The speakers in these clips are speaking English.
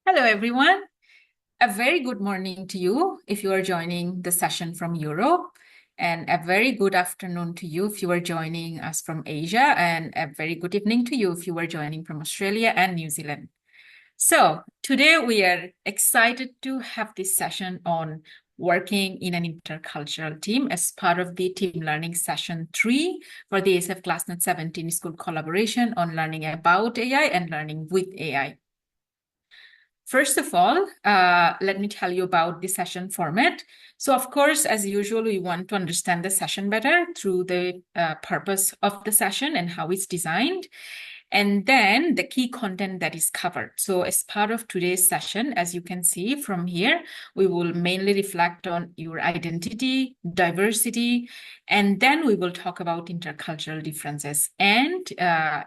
Hello, everyone. A very good morning to you if you are joining the session from Europe, and a very good afternoon to you if you are joining us from Asia, and a very good evening to you if you are joining from Australia and New Zealand. So, today we are excited to have this session on working in an intercultural team as part of the team learning session 3 for the ASEFClassNet17 school collaboration on learning about AI and learning with AI. First of all, let me tell you about the session format. So, of course, as usual, we want to understand the session better through the purpose of the session and how it's designed, and then the key content that is covered. So as part of today's session, as you can see from here, we will mainly reflect on your identity, diversity, and then we will talk about intercultural differences and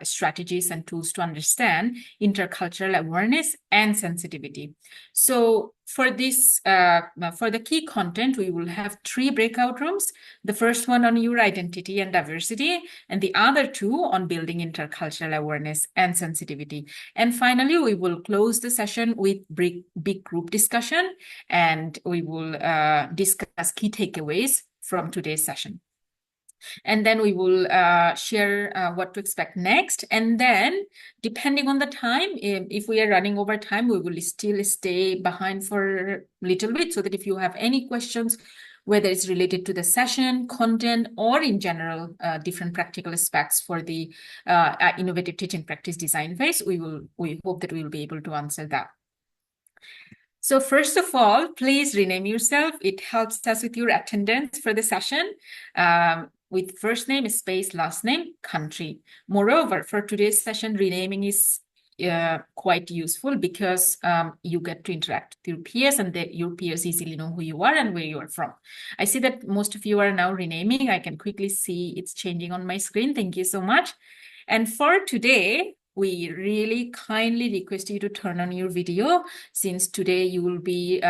strategies and tools to understand intercultural awareness and sensitivity. So for this, for the key content, we will have 3 breakout rooms. The first one on your identity and diversity, and the other 2 on building intercultural awareness and sensitivity. And finally, we will close the session with big group discussion, and we will discuss key takeaways from today's session. And then we will share what to expect next. And then, depending on the time, if we are running over time, we will still stay behind for a little bit so that if you have any questions, whether it's related to the session, content, or in general, different practical aspects for the innovative teaching practice design phase, we hope that we will be able to answer that. So first of all, please rename yourself. It helps us with your attendance for the session. With first name, space, last name, country. Moreover, for today's session, renaming is quite useful because you get to interact with your peers, and your peers easily know who you are and where you are from. I see that most of you are now renaming. I can quickly see it's changing on my screen. Thank you so much. And for today, we really kindly request you to turn on your video, since today you will be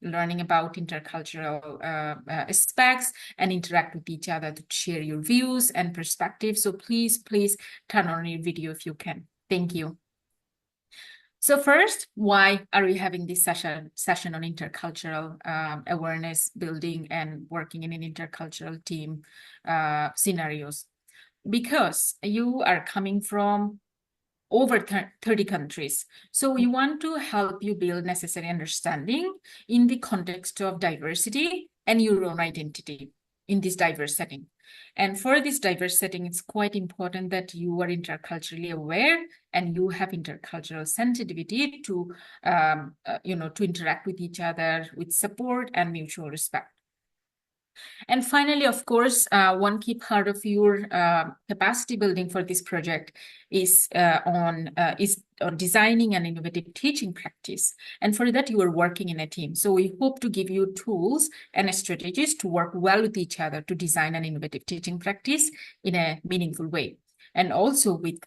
learning about intercultural aspects and interact with each other to share your views and perspectives. So please turn on your video if you can. Thank you. So first, why are we having this session on intercultural awareness building and working in an intercultural team scenarios? Because you are coming from over 30 countries. So we want to help you build necessary understanding in the context of diversity and your own identity in this diverse setting. And for this diverse setting, it's quite important that you are interculturally aware and you have intercultural sensitivity to, to interact with each other with support and mutual respect. And finally, of course, one key part of your capacity building for this project is on designing an innovative teaching practice. And for that, you are working in a team. So we hope to give you tools and strategies to work well with each other to design an innovative teaching practice in a meaningful way, and also with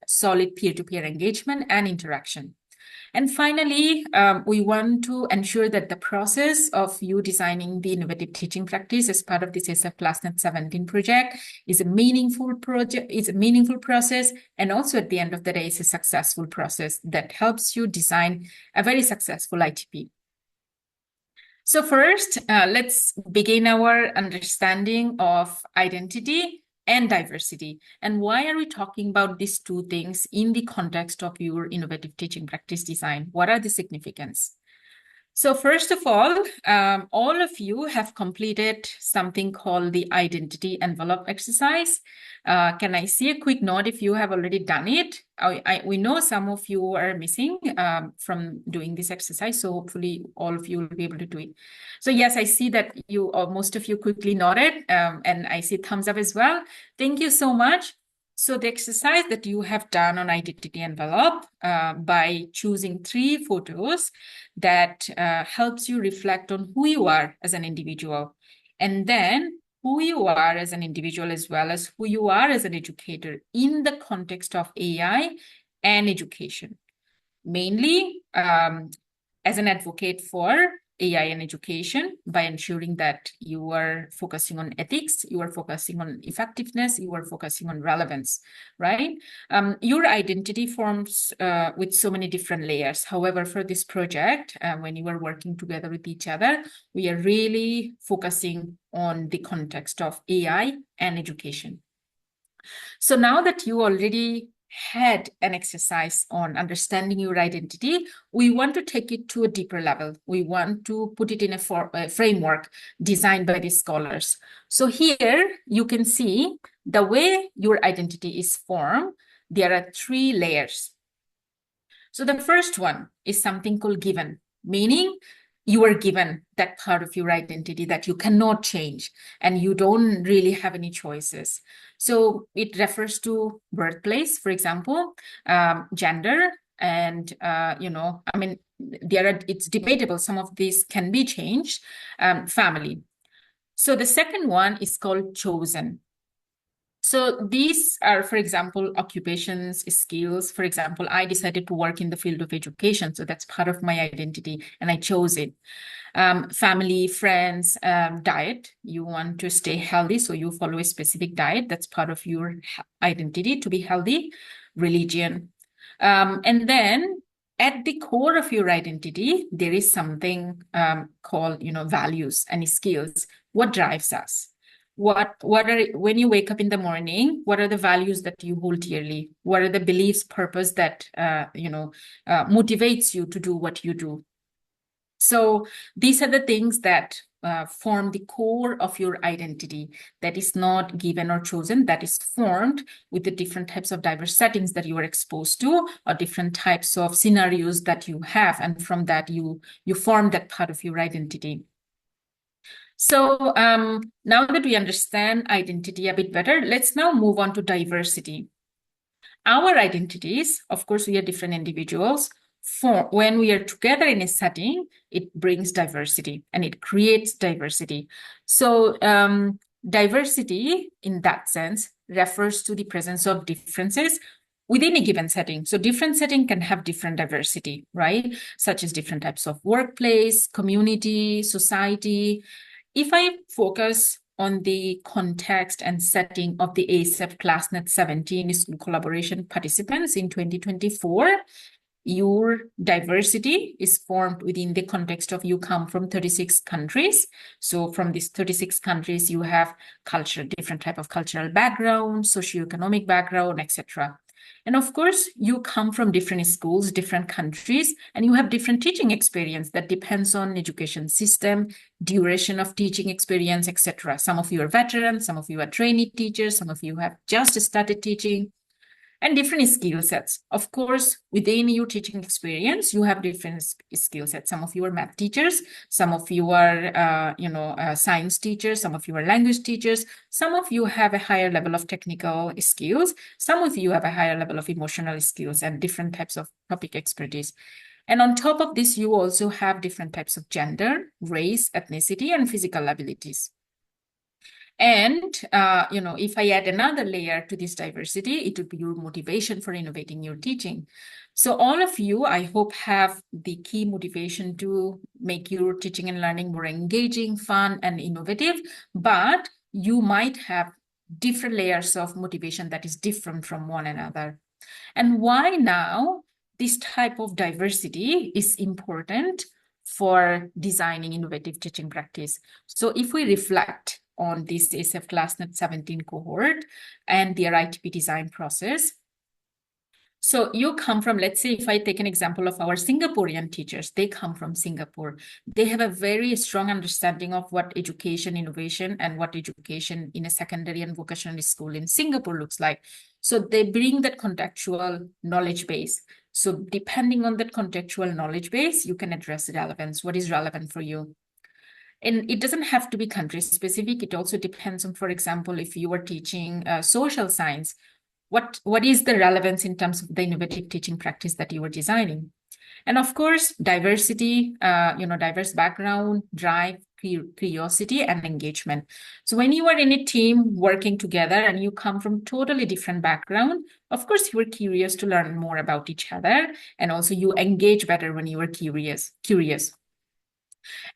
solid peer-to-peer engagement and interaction. And finally, we want to ensure that the process of you designing the innovative teaching practice as part of this ASEFClassNet17 project is a meaningful process, and also at the end of the day, it's a successful process that helps you design a very successful ITP. So first, let's begin our understanding of identity and diversity. And why are we talking about these 2 things in the context of your innovative teaching practice design? What are the significance? So first of all of you have completed something called the identity envelope exercise. Can I see a quick nod if you have already done it? We know some of you are missing from doing this exercise, so hopefully all of you will be able to do it. So yes, I see that you, or most of you, quickly nodded, and I see thumbs up as well. Thank you so much. So the exercise that you have done on identity envelope by choosing 3 photos that helps you reflect on who you are as an individual, and then who you are as an individual as well as who you are as an educator in the context of AI and education, mainly as an advocate for AI and education by ensuring that you are focusing on ethics, you are focusing on effectiveness, you are focusing on relevance, right? Your identity forms with so many different layers. However, for this project, when you are working together with each other, we are really focusing on the context of AI and education. So now that you already had an exercise on understanding your identity, we want to take it to a deeper level. We want to put it in a framework designed by the scholars. So here you can see the way your identity is formed. There are 3 layers. So the first one is something called given, meaning you are given that part of your identity that you cannot change and you don't really have any choices. So it refers to birthplace, for example, gender, and it's debatable. Some of these can be changed. Family. So the second one is called chosen. So these are, for example, occupations, skills. For example, I decided to work in the field of education, so that's part of my identity, and I chose it. Family, friends, diet. You want to stay healthy, so you follow a specific diet. That's part of your identity, to be healthy. Religion. And then at the core of your identity, there is something called, values and skills. What drives us? When you wake up in the morning, what are the values that you hold dearly? What are the beliefs, purpose that motivates you to do what you do? So these are the things that form the core of your identity, that is not given or chosen, that is formed with the different types of diverse settings that you are exposed to, or different types of scenarios that you have, and from that you form that part of your identity. So now that we understand identity a bit better, let's now move on to diversity. Our identities, of course, we are different individuals. When we are together in a setting, it brings diversity and it creates diversity. So diversity, in that sense, refers to the presence of differences within a given setting. So different setting can have different diversity, right? Such as different types of workplace, community, society. If I focus on the context and setting of the ASEFClassNet17 school collaboration participants in 2024, your diversity is formed within the context of you come from 36 countries. So from these 36 countries, you have different type of cultural background, socioeconomic background, etc. And of course, you come from different schools, different countries, and you have different teaching experience that depends on education system, duration of teaching experience, etc. Some of you are veterans, some of you are trainee teachers, some of you have just started teaching, and different skill sets. Of course, within your teaching experience, you have different skill sets. Some of you are math teachers, some of you are, science teachers, some of you are language teachers, some of you have a higher level of technical skills, some of you have a higher level of emotional skills and different types of topic expertise. And on top of this, you also have different types of gender, race, ethnicity, and physical abilities. And, if I add another layer to this diversity, it would be your motivation for innovating your teaching. So all of you, I hope, have the key motivation to make your teaching and learning more engaging, fun, and innovative, but you might have different layers of motivation that is different from one another. And why now this type of diversity is important for designing innovative teaching practice? So if we reflect on this ASEFClassNet17 cohort and their ITP design process. So you come from, let's say, if I take an example of our Singaporean teachers, they come from Singapore. They have a very strong understanding of what education innovation and what education in a secondary and vocational school in Singapore looks like. So they bring that contextual knowledge base. So depending on that contextual knowledge base, you can address relevance. What is relevant for you? And it doesn't have to be country specific. It also depends on, for example, if you are teaching social science, what is the relevance in terms of the innovative teaching practice that you are designing? And of course, diversity, diverse background, drive, curiosity, and engagement. So when you are in a team working together and you come from totally different background, of course, you are curious to learn more about each other. And also you engage better when you are curious.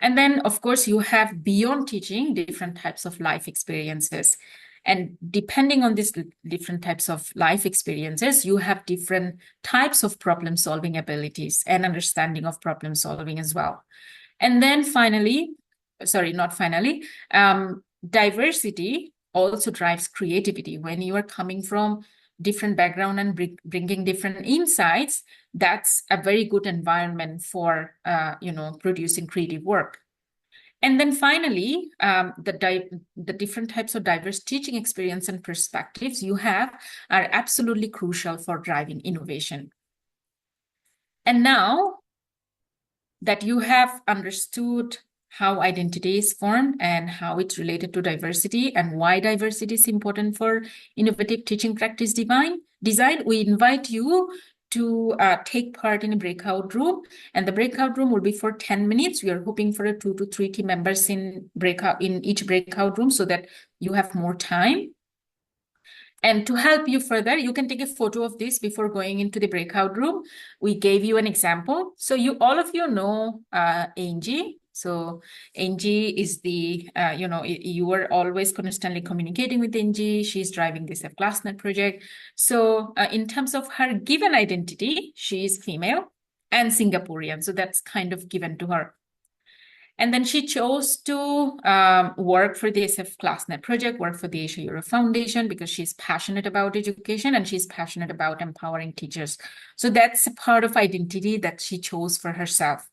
And then, of course, you have beyond teaching different types of life experiences. And depending on these different types of life experiences, you have different types of problem solving abilities and understanding of problem solving as well. And then finally, sorry, not finally, diversity also drives creativity. When you are coming from different background and bringing different insights, that's a very good environment for producing creative work. And then finally, the different types of diverse teaching experience and perspectives you have are absolutely crucial for driving innovation. And now that you have understood how identity is formed and how it's related to diversity and why diversity is important for innovative teaching practice design, we invite you to take part in a breakout room, and the breakout room will be for 10 minutes. We are hoping for 2 to 3 team members in each breakout room so that you have more time. And to help you further, you can take a photo of this before going into the breakout room. We gave you an example. So all of you know Angie. So Angie is the, you are always constantly communicating with Angie. She's driving this ASEFClassNet project. So in terms of her given identity, she is female and Singaporean. So that's kind of given to her. And then she chose to work for the ASEFClassNet project, work for the Asia Europe Foundation, because she's passionate about education and she's passionate about empowering teachers. So that's a part of identity that she chose for herself.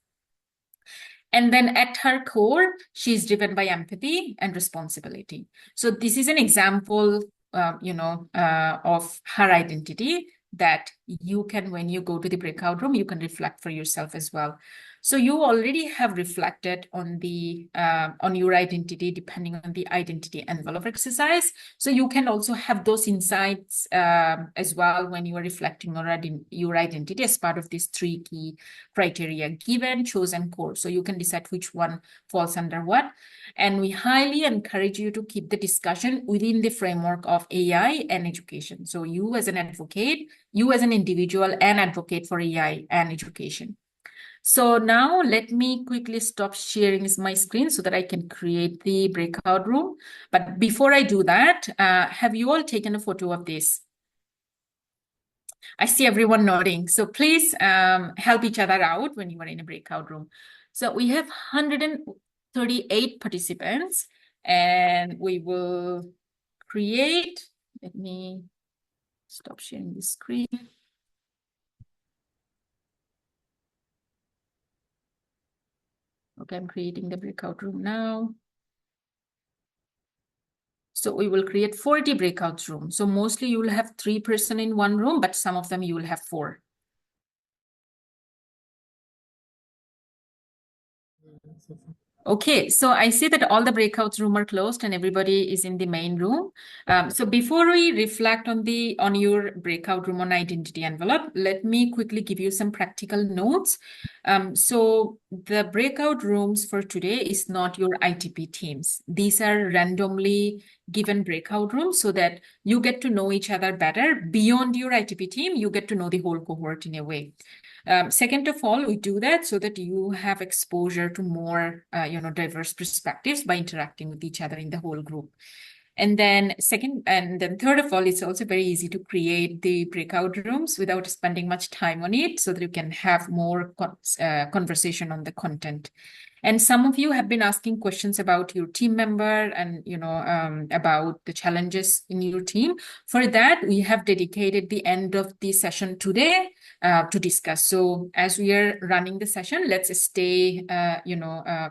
And then at her core, she's driven by empathy and responsibility. So this is an example, of her identity that you can, when you go to the breakout room, you can reflect for yourself as well. So you already have reflected on the on your identity depending on the identity envelope exercise. So you can also have those insights as well when you are reflecting on your identity as part of these 3 key criteria: given, chosen, core. So you can decide which one falls under what. And we highly encourage you to keep the discussion within the framework of AI and education. So you as an advocate, you as an individual and advocate for AI and education. So now let me quickly stop sharing my screen so that I can create the breakout room. But before I do that, have you all taken a photo of this? I see everyone nodding. So please help each other out when you are in a breakout room. So we have 138 participants, and we will create, let me stop sharing the screen. Okay, I'm creating the breakout room now. So we will create 40 breakout rooms. So mostly you will have 3 person in one room, but some of them you will have 4. Okay, so I see that all the breakout rooms are closed and everybody is in the main room. So before we reflect on your breakout room on identity envelope, let me quickly give you some practical notes. So the breakout rooms for today is not your ITP teams. These are randomly given breakout rooms so that you get to know each other better. Beyond your ITP team, you get to know the whole cohort in a way. Second of all, we do that so that you have exposure to more, diverse perspectives by interacting with each other in the whole group. And then third of all, it's also very easy to create the breakout rooms without spending much time on it so that you can have more conversation on the content. And some of you have been asking questions about your team member and, about the challenges in your team. For that, we have dedicated the end of the session today to discuss. So as we are running the session, let's stay,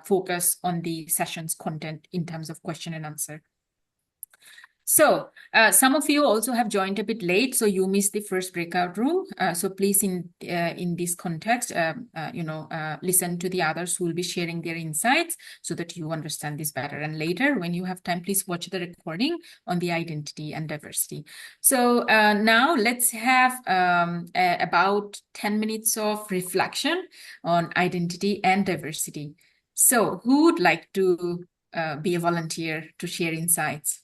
focus on the session's content in terms of question and answer. So some of you also have joined a bit late, so you missed the first breakout room. So please, in this context, listen to the others who will be sharing their insights so that you understand this better. And later, when you have time, please watch the recording on the identity and diversity. So now let's have about 10 minutes of reflection on identity and diversity. So who would like to be a volunteer to share insights?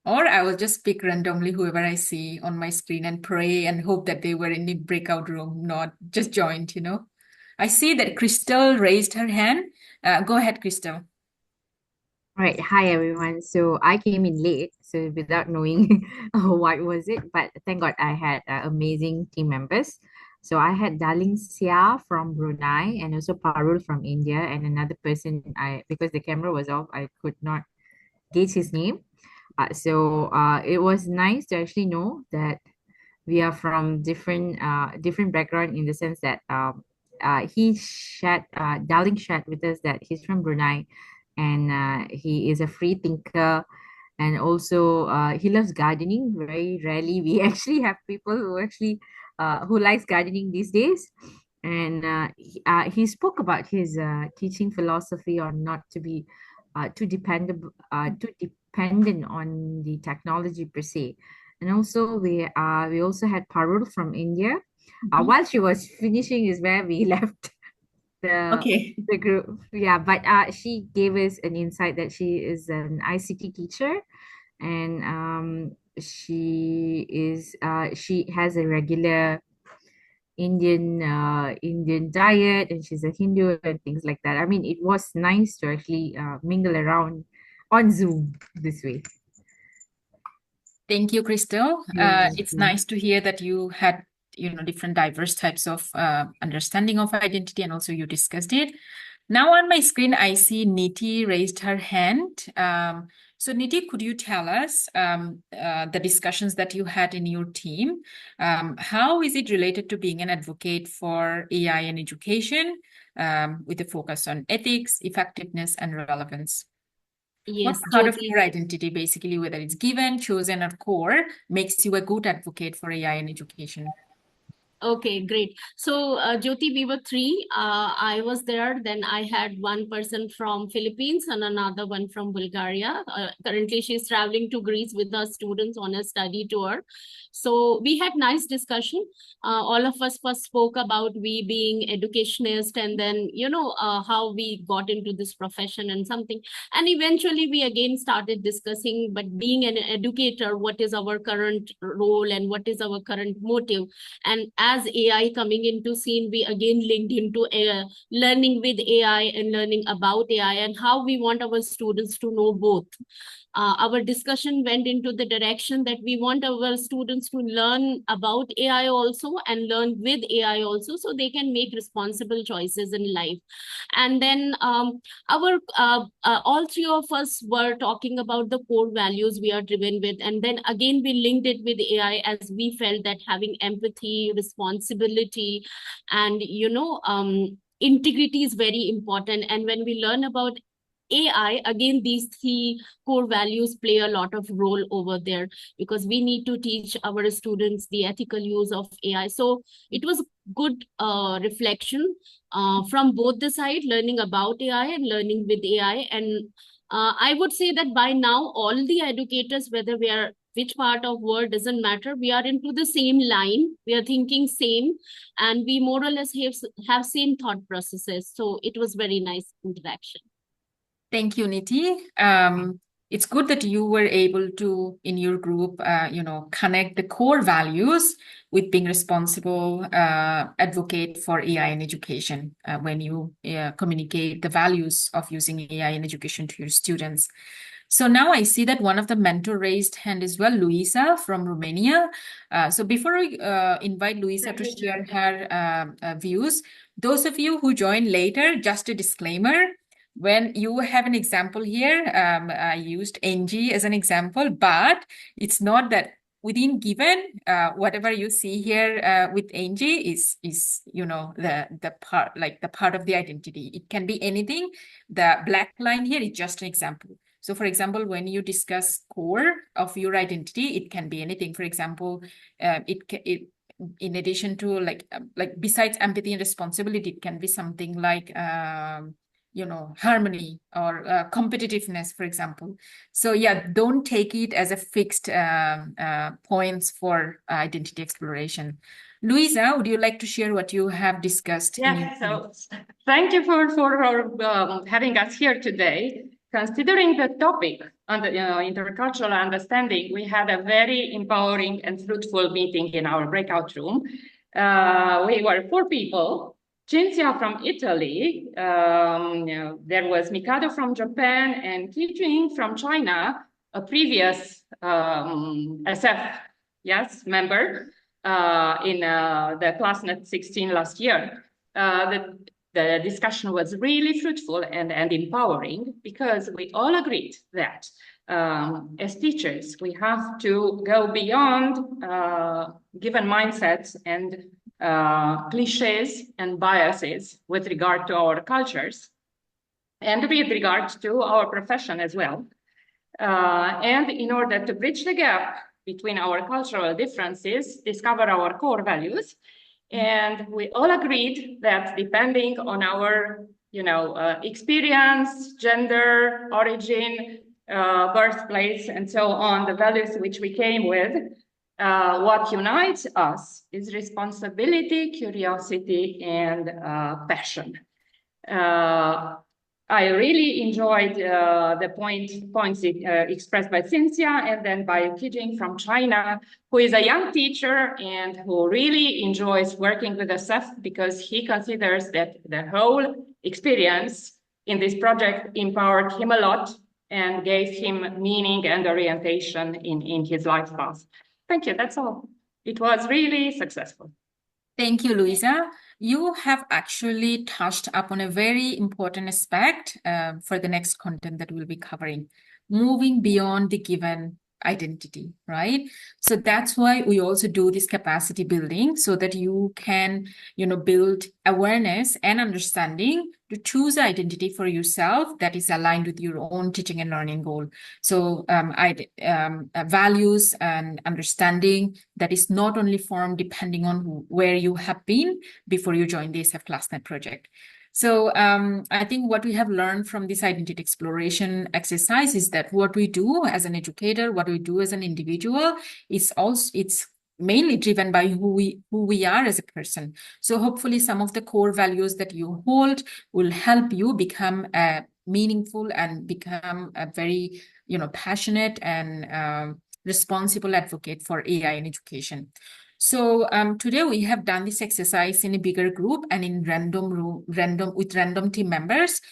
Or I will just pick randomly whoever I see on my screen and pray and hope that they were in the breakout room, not just joined, I see that Crystal raised her hand. Go ahead, Crystal. All right, hi everyone. So I came in late, so without knowing what was it, but thank God I had amazing team members. So I had Darling Sia from Brunei and also Parul from India and another person I because the camera was off, I could not gauge his name. It was nice to actually know that we are from different background in the sense that Darling shared with us that he's from Brunei and he is a free thinker and also he loves gardening. Very rarely we actually have people who likes gardening these days. And he spoke about his teaching philosophy on not to be too dependent on the technology per se. And also we also had Parul from India. Mhm. While she was finishing is where we left the Okay. the group. Yeah, but she gave us an insight that she is an ICT teacher and she has a regular Indian diet and she's a Hindu and things like that. I mean, it was nice to actually mingle around on Zoom this way. Thank you, Crystal. You're It's welcome. nice to hear that you had, different diverse types of understanding of identity, and also you discussed it. Now on my screen, I see Niti raised her hand. So Niti, could you tell us the discussions that you had in your team? How is it related to being an advocate for AI and education, with a focus on ethics, effectiveness, and relevance? What Yes, part of Jyoti. your identity, basically, whether it's given, chosen, or core, makes you a good advocate for AI in education? Okay, great. So, Jyoti, we were three. I was there. Then I had one person from Philippines and another one from Bulgaria. Currently, she's traveling to Greece with her students on a study tour. So we had nice discussion. All of us first spoke about we being educationist, and then how we got into this profession and something. And eventually, we again started discussing. But being an educator, what is our current role and what is our current motive? And as AI coming into scene, we again linked into learning with AI and learning about AI and how we want our students to know both. Our discussion went into the direction that we want our students to learn about AI also and learn with AI also, so they can make responsible choices in life. And then our all three of us were talking about the core values we are driven with, and then again we linked it with AI as we felt that having empathy, responsibility, and integrity is very important. And when we learn about AI, again, these three core values play a lot of role over there, because we need to teach our students the ethical use of AI. So it was good reflection from both the side, learning about AI and learning with AI. And I would say that by now, all the educators, whether we are which part of world doesn't matter, we are into the same line, we are thinking same, and we more or less have same thought processes. So it was very nice interaction. Thank you, Niti. It's good that you were able to, in your group, connect the core values with being responsible advocate for AI in education when you communicate the values of using AI in education to your students. So now I see that one of the mentor raised hand as well, Luisa from Romania. So before I invite Luisa to share her views, those of you who join later, just a disclaimer. When you have an example here, I used NG as an example, but it's not that within given, whatever you see here with NG is the part, like the part of the identity. It can be anything. The black line here is just an example. So for example, when you discuss core of your identity, it can be anything. For example, it in addition to like besides empathy and responsibility, it can be something like harmony or competitiveness, for example. So yeah, don't take it as a fixed points for identity exploration. Luisa, would you like to share what you have discussed in your Yes, so thank you for having us here today. Considering the topic on the intercultural understanding, we had a very empowering and fruitful meeting in our breakout room. We were four people, Cinzia from Italy, there was Mikado from Japan, and Qijing from China, a previous SF member in the ClassNet17 last year. The discussion was really fruitful and empowering, because we all agreed that as teachers, we have to go beyond given mindsets and cliches and biases with regard to our cultures and with regard to our profession as well. And in order to bridge the gap between our cultural differences, discover our core values. And we all agreed that depending on our, experience, gender, origin, birthplace, and so on, the values which we came with, what unites us is responsibility, curiosity, and passion. I really enjoyed the points expressed by Cynthia and then by Qijing from China, who is a young teacher and who really enjoys working with ASEF, because he considers that the whole experience in this project empowered him a lot and gave him meaning and orientation in his life path. Thank you, that's all. It was really successful. Thank you, Luisa. You have actually touched upon a very important aspect for the next content that we'll be covering, moving beyond the given identity, right? So that's why we also do this capacity building, so that you can, build awareness and understanding to choose an identity for yourself that is aligned with your own teaching and learning goal. So values and understanding that is not only formed depending on where you have been before you joined the ASEFClassNet project. So I think what we have learned from this identity exploration exercise is that what we do as an educator, what we do as an individual, it's mainly driven by who we are as a person. So hopefully some of the core values that you hold will help you become meaningful and become a very, passionate and responsible advocate for AI in education. So today we have done this exercise in a bigger group and in random team members.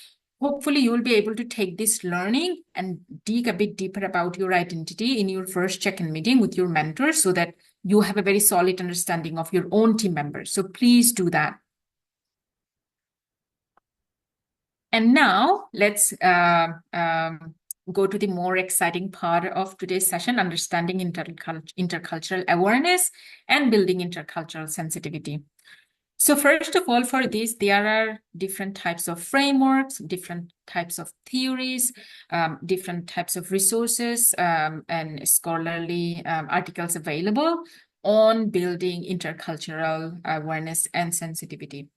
Hopefully you will be able to take this learning and dig a bit deeper about your identity in your first check-in meeting with your mentor, so that you have a very solid understanding of your own team members. So please do that. And now let's go to the more exciting part of today's session, understanding intercultural awareness and building intercultural sensitivity. So first of all, for this, there are different types of frameworks, different types of theories, different types of resources and scholarly articles available on building intercultural awareness and sensitivity.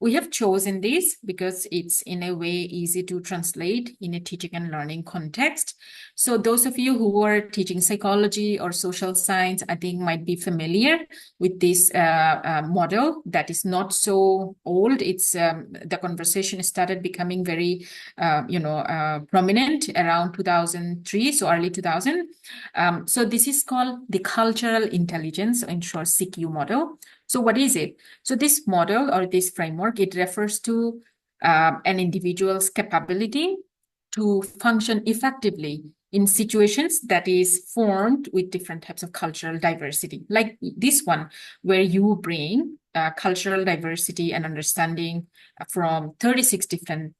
We have chosen this because it's in a way easy to translate in a teaching and learning context. So those of you who are teaching psychology or social science, I think might be familiar with this model that is not so old. It's the conversation started becoming very, prominent around 2003, so early 2000. So this is called the cultural intelligence, in short, CQ model. So what is it? So this model or this framework, it refers to an individual's capability to function effectively in situations that is formed with different types of cultural diversity, like this one, where you bring cultural diversity and understanding from 36 different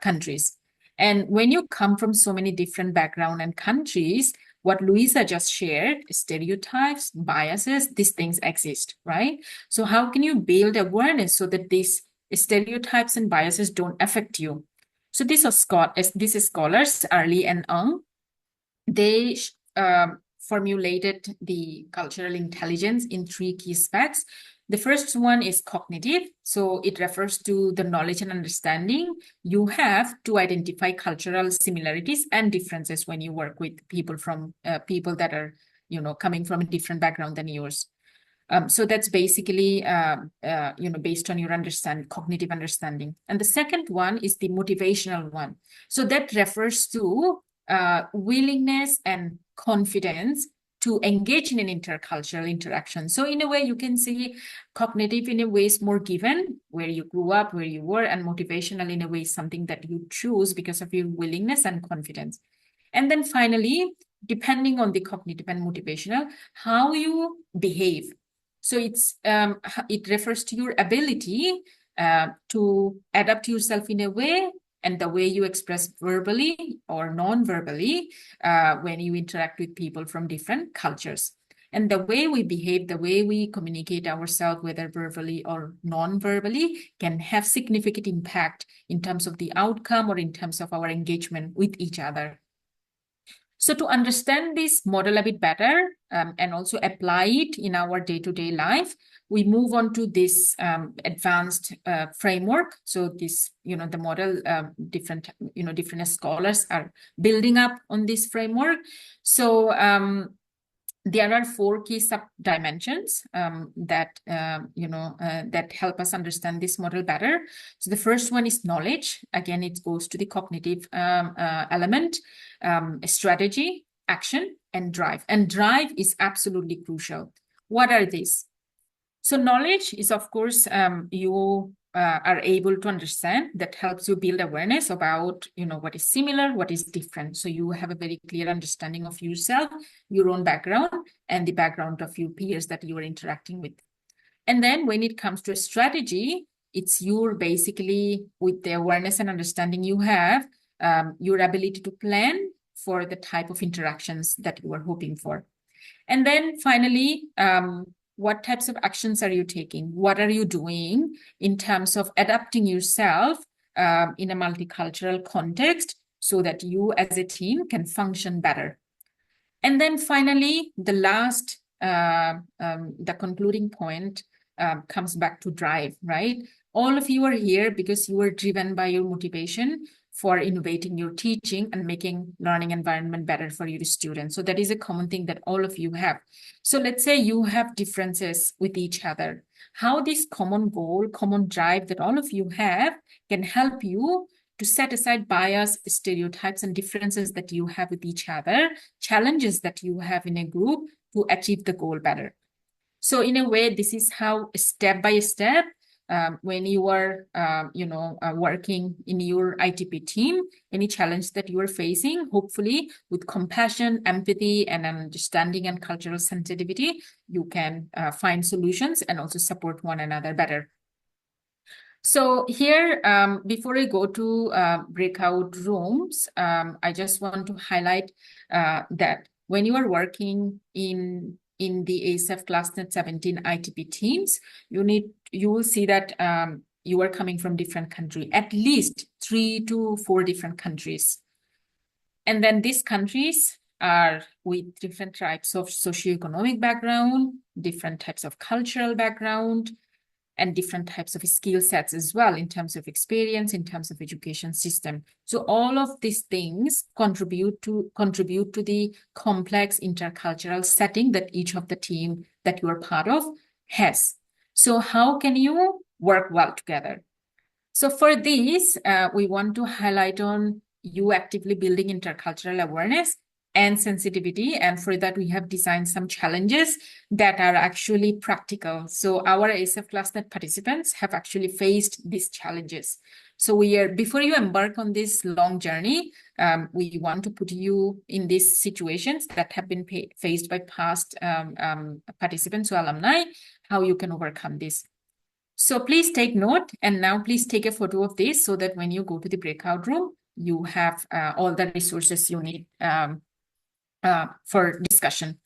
countries. And when you come from so many different backgrounds and countries, what Luisa just shared, stereotypes, biases, these things exist, right? So how can you build awareness so that these stereotypes and biases don't affect you? So these scholars, Early and Ng, they formulated the cultural intelligence in 3 key aspects. The first one is cognitive. So it refers to the knowledge and understanding you have to identify cultural similarities and differences when you work with people from people that are, coming from a different background than yours. So that's basically, based on your cognitive understanding. And the second one is the motivational one. So that refers to willingness and confidence to engage in an intercultural interaction. So in a way, you can see cognitive in a way is more given, where you grew up, where you were, and motivational in a way is something that you choose because of your willingness and confidence. And then finally, depending on the cognitive and motivational, how you behave. So it refers to your ability to adapt yourself in a way, and the way you express verbally or non-verbally when you interact with people from different cultures. And the way we behave, the way we communicate ourselves, whether verbally or non-verbally, can have significant impact in terms of the outcome or in terms of our engagement with each other. So to understand this model a bit better and also apply it in our day-to-day life, we move on to this advanced framework. So this, the model, different scholars are building up on this framework. So there are 4 key sub-dimensions that help us understand this model better. So the first one is knowledge. Again, it goes to the cognitive element, strategy, action, and drive. And drive is absolutely crucial. What are these? So knowledge is, of course, you are able to understand, that helps you build awareness about, what is similar, what is different. So you have a very clear understanding of yourself, your own background, and the background of your peers that you are interacting with. And then when it comes to a strategy, it's your basically, with the awareness and understanding you have, your ability to plan for the type of interactions that you are hoping for. And then finally, what types of actions are you taking? What are you doing in terms of adapting yourself in a multicultural context so that you as a team can function better? And then finally, the last, the concluding point comes back to drive, right? All of you are here because you are driven by your motivation for innovating your teaching and making learning environment better for your students. So that is a common thing that all of you have. So let's say you have differences with each other. How this common goal, common drive that all of you have can help you to set aside bias, stereotypes, and differences that you have with each other, challenges that you have in a group to achieve the goal better. So in a way, this is how step by step, when you are, working in your ITP team, any challenge that you are facing, hopefully with compassion, empathy, and understanding and cultural sensitivity, you can find solutions and also support one another better. So here, before I go to breakout rooms, I just want to highlight that when you are working in the ASEFClassNet17 ITP teams, you will see that you are coming from different countries, at least 3 to 4 different countries. And then these countries are with different types of socioeconomic background, different types of cultural background, and different types of skill sets as well in terms of experience, in terms of education system. So all of these things contribute to the complex intercultural setting that each of the team that you are part of has. So how can you work well together? So for this, we want to highlight on you actively building intercultural awareness and sensitivity. And for that, we have designed some challenges that are actually practical. So our ASEFClassNet participants have actually faced these challenges. So before you embark on this long journey, we want to put you in these situations that have been faced by past participants or alumni, how you can overcome this. So please take note, and now please take a photo of this so that when you go to the breakout room, you have all the resources you need for discussion.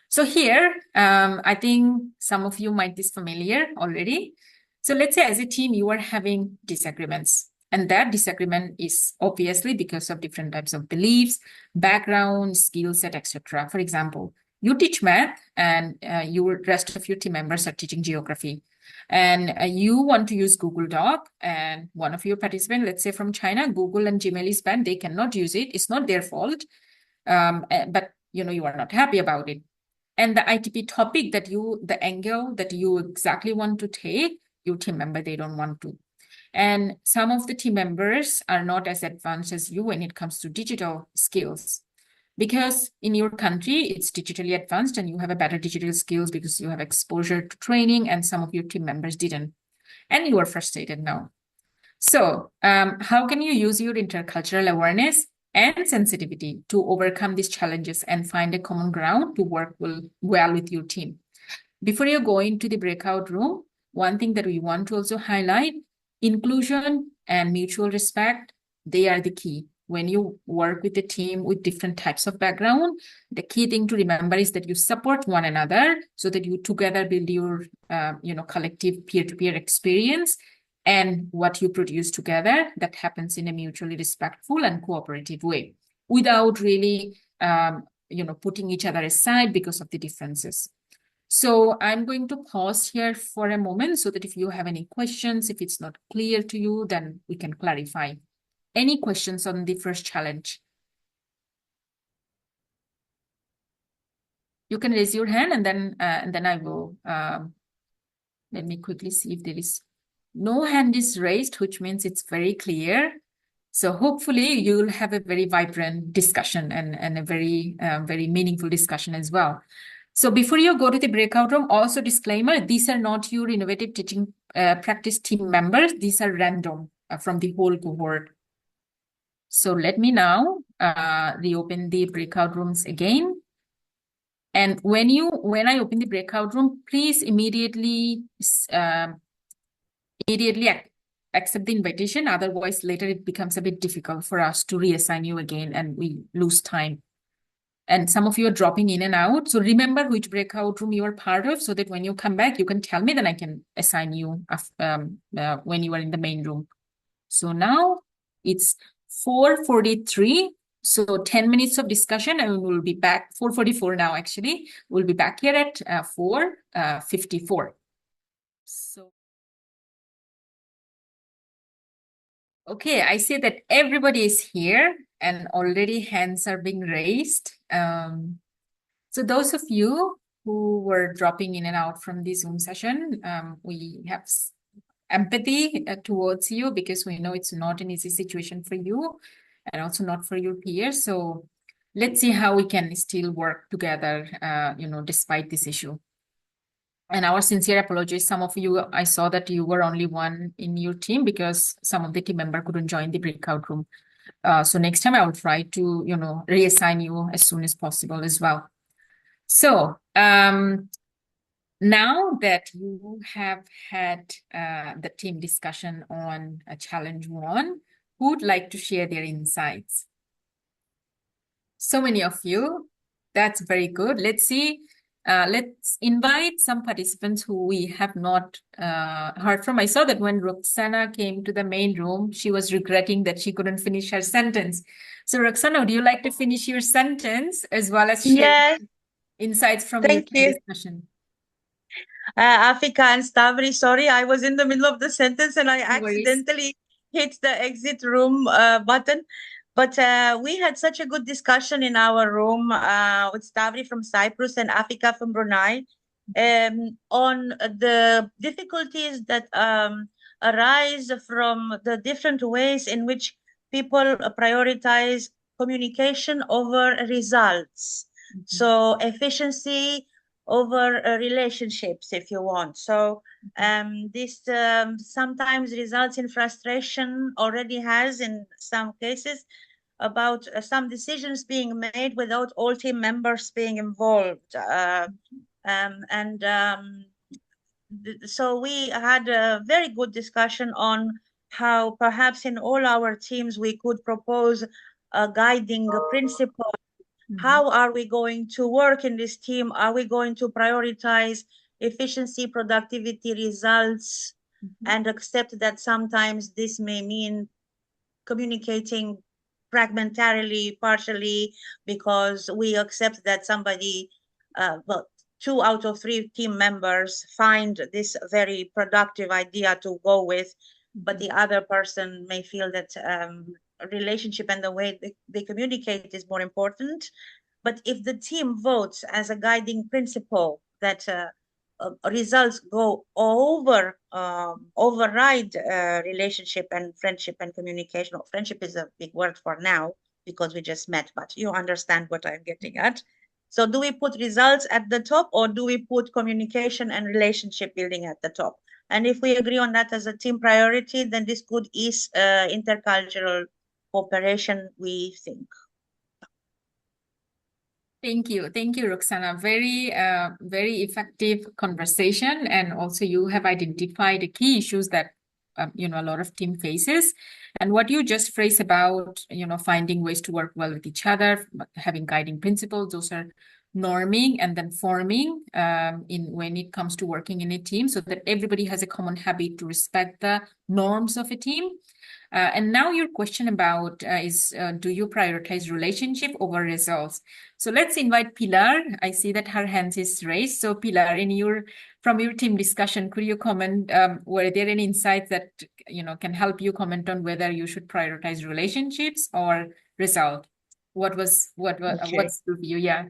So here, I think some of you might be familiar already. So let's say as a team, you are having disagreements. And that disagreement is obviously because of different types of beliefs, background, skill set, etc. For example, you teach math and the rest of your team members are teaching geography. And you want to use Google Doc, and one of your participants, let's say from China, Google and Gmail is banned. They cannot use it. It's not their fault. But you are not happy about it. And the ITP topic the angle that you exactly want to take, your team member, they don't want to. And some of the team members are not as advanced as you when it comes to digital skills. because in your country, it's digitally advanced and you have a better digital skills because you have exposure to training and some of your team members didn't. And you are frustrated now. So how can you use your intercultural awareness and sensitivity to overcome these challenges and find a common ground to work well with your team? Before you go into the breakout room, one thing that we want to also highlight, inclusion and mutual respect, they are the key. When you work with a team with different types of background, the key thing to remember is that you support one another so that you together build your collective peer-to-peer experience, and what you produce together, that happens in a mutually respectful and cooperative way without really putting each other aside because of the differences. So I'm going to pause here for a moment so that if you have any questions, if it's not clear to you, then we can clarify. Any questions on the first challenge? You can raise your hand and then I will, let me quickly see if there is no hand is raised, which means it's very clear. So hopefully you'll have a very vibrant discussion and a very, very meaningful discussion as well. So before you go to the breakout room, also disclaimer, these are not your innovative teaching practice team members. These are random from the whole cohort. So let me now reopen the breakout rooms again. And when I open the breakout room, please immediately accept the invitation. Otherwise, later it becomes a bit difficult for us to reassign you again and we lose time. And some of you are dropping in and out. So remember which breakout room you are part of so that when you come back, you can tell me, then I can assign you when you are in the main room. So now it's 4:43. So 10 minutes of discussion and we'll be back, 4:44 now actually. We'll be back here at 4:54. So, okay, I see that everybody is here and already hands are being raised. So those of you who were dropping in and out from the Zoom session, we have empathy towards you because we know it's not an easy situation for you and also not for your peers. So let's see how we can still work together, despite this issue. And our sincere apologies. Some of you, I saw that you were only one in your team because some of the team member couldn't join the breakout room. So next time I will try to, reassign you as soon as possible as well. So now that you have had the team discussion on challenge 1, who would like to share their insights? So many of you. That's very good. Let's see. Let's invite some participants who we have not heard from. I saw that when Roxana came to the main room, she was regretting that she couldn't finish her sentence. So Roxana, would you like to finish your sentence as well as share Yes, insights from your thank you. discussion? Afika and Stavri, sorry, I was in the middle of the sentence and I No worries. accidentally hit the exit room button. But we had such a good discussion in our room with Stavri from Cyprus and Afika from Brunei on the difficulties that arise from the different ways in which people prioritize communication over results. So efficiency over relationships, if you want. So this sometimes results in frustration, already has in some cases, about some decisions being made without all team members being involved. So we had a very good discussion on how perhaps in all our teams we could propose a guiding principle. How are we going to work in this team? Are we going to prioritize efficiency, productivity, results, and accept that sometimes this may mean communicating fragmentarily, partially, because we accept that somebody, well, 2 out of 3 team members find this very productive idea to go with, but the other person may feel that relationship and the way they communicate is more important. But if the team votes as a guiding principle that results go override relationship and friendship and communication. Friendship is a big word for now, because we just met, but you understand what I'm getting at. So do we put results at the top, or do we put communication and relationship building at the top? And if we agree on that as a team priority, then this could ease intercultural cooperation, we think. Thank you, Roxana. Very effective conversation, and also you have identified the key issues that a lot of team faces, and what you just phrased about finding ways to work well with each other, having guiding principles. Those are norming and then forming when it comes to working in a team, so that everybody has a common habit to respect the norms of a team. And now your question about is do you prioritize relationship over results? So let's invite Pilar. I see that her hand is raised. So Pilar, from your team discussion, could you comment? Were there any insights that can help you comment on whether you should prioritize relationships or result? What's your view? Yeah.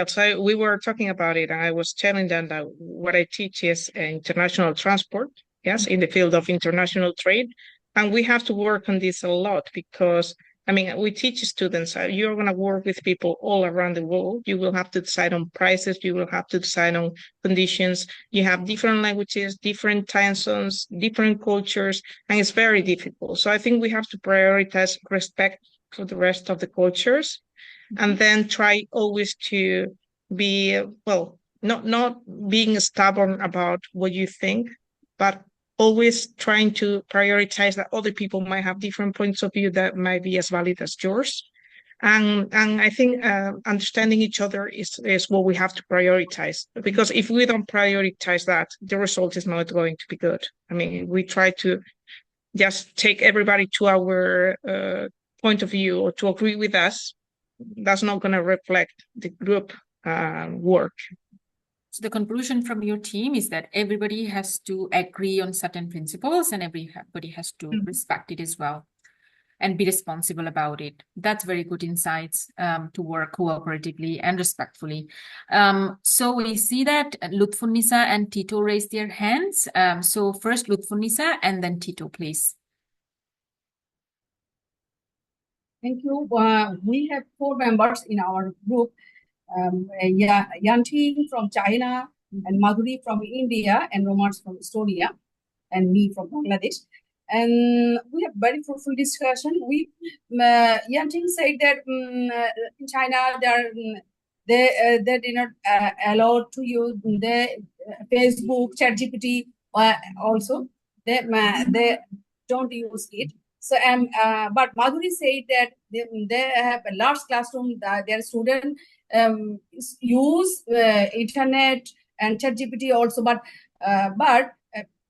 So we were talking about it, and I was telling them that what I teach is international transport. Yes, in the field of international trade. And we have to work on this a lot because, we teach students, you're going to work with people all around the world. You will have to decide on prices. You will have to decide on conditions. You have different languages, different time zones, different cultures, and it's very difficult. So I think we have to prioritize respect for the rest of the cultures, and then try always to be, not being stubborn about what you think, but always trying to prioritize that other people might have different points of view that might be as valid as yours. And I think understanding each other is what we have to prioritize, because if we don't prioritize that, the result is not going to be good. We try to just take everybody to our point of view or to agree with us. That's not going to reflect the group work. So the conclusion from your team is that everybody has to agree on certain principles, and everybody has to respect it as well and be responsible about it. That's very good insights to work cooperatively and respectfully. So we see that Lutfunnisa and Tito raised their hands. So first Lutfunnisa and then Tito, please. Thank you. We have 4 members in our group. Yanti from China, and Madhuri from India, and Romans from Estonia, and me from Bangladesh. And we have very fruitful discussion. Yanti said that in China they did not allow to use the Facebook, ChatGPT. Also, they don't use it. So but Madhuri said that they have a large classroom. Their students use internet and ChatGPT also, but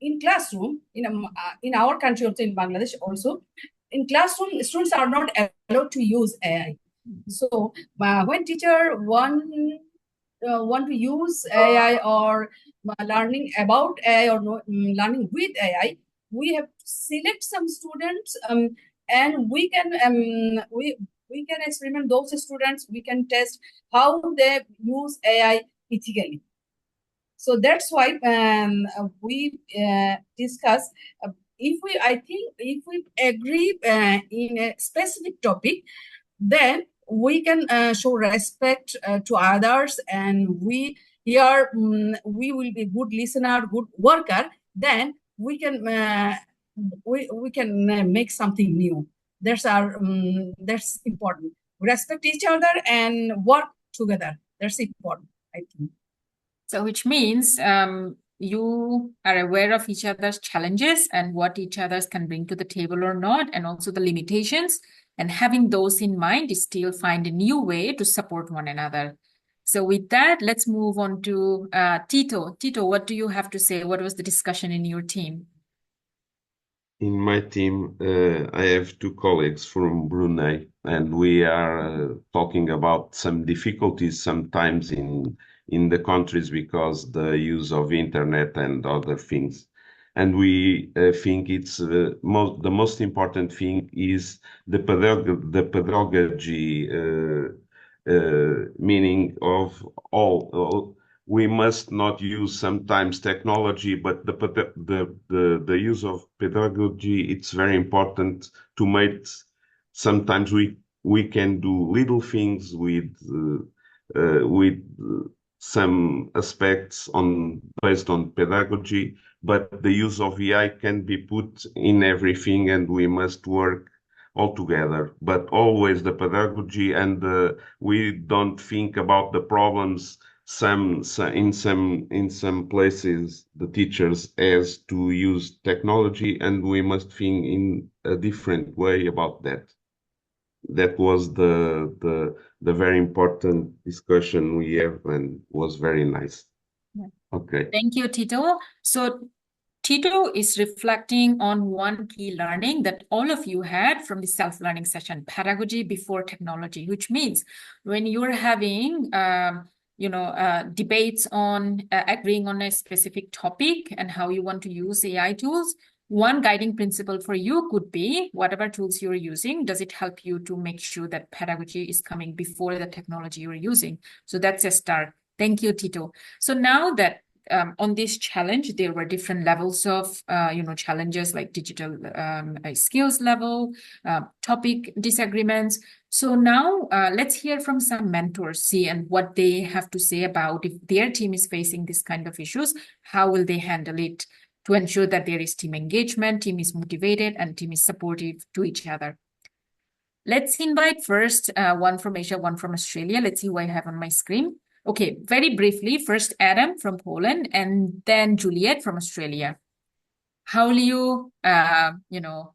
in classroom in our country, also in Bangladesh, also in classroom students are not allowed to use AI. So when teacher want to use AI or learning about AI or learning with AI, we have to select some students, and we can experiment those students. We can test how they use AI ethically. So that's why we discuss if we agree in a specific topic, then we can show respect to others, and we will be good listener, good worker. Then we can make something new. That's important. Respect each other and work together. That's important, I think. So which means you are aware of each other's challenges and what each others can bring to the table or not, and also the limitations, and having those in mind is still find a new way to support one another. So with that, let's move on to Tito. Tito, what do you have to say? What was the discussion in your team? In my team, I have 2 colleagues from Brunei, and we are talking about some difficulties sometimes in the countries because the use of internet and other things. And we think it's the most important thing is the pedagogy, meaning of all. We must not use sometimes technology, but the use of pedagogy, it's very important to make sometimes we can do little things with some aspects based on pedagogy, but the use of AI can be put in everything, and we must work all together. But always the pedagogy, and we don't think about the problems. In some places the teachers has to use technology, and we must think in a different way about that. That was the very important discussion we have, and was very nice. Yeah. Okay. Thank you, Tito. So Tito is reflecting on one key learning that all of you had from the self-learning session, pedagogy before technology, which means when you're having debates on agreeing on a specific topic and how you want to use AI tools, one guiding principle for you could be whatever tools you're using, does it help you to make sure that pedagogy is coming before the technology you're using? So that's a start. Thank you, Tito. So now that on this challenge, there were different levels of, challenges like digital skills level, topic disagreements. So now let's hear from some mentors, see and what they have to say about if their team is facing this kind of issues, how will they handle it to ensure that there is team engagement, team is motivated, and team is supportive to each other. Let's invite first one from Asia, one from Australia. Let's see who I have on my screen. Okay, very briefly, first Adam from Poland, and then Juliet from Australia. How will you,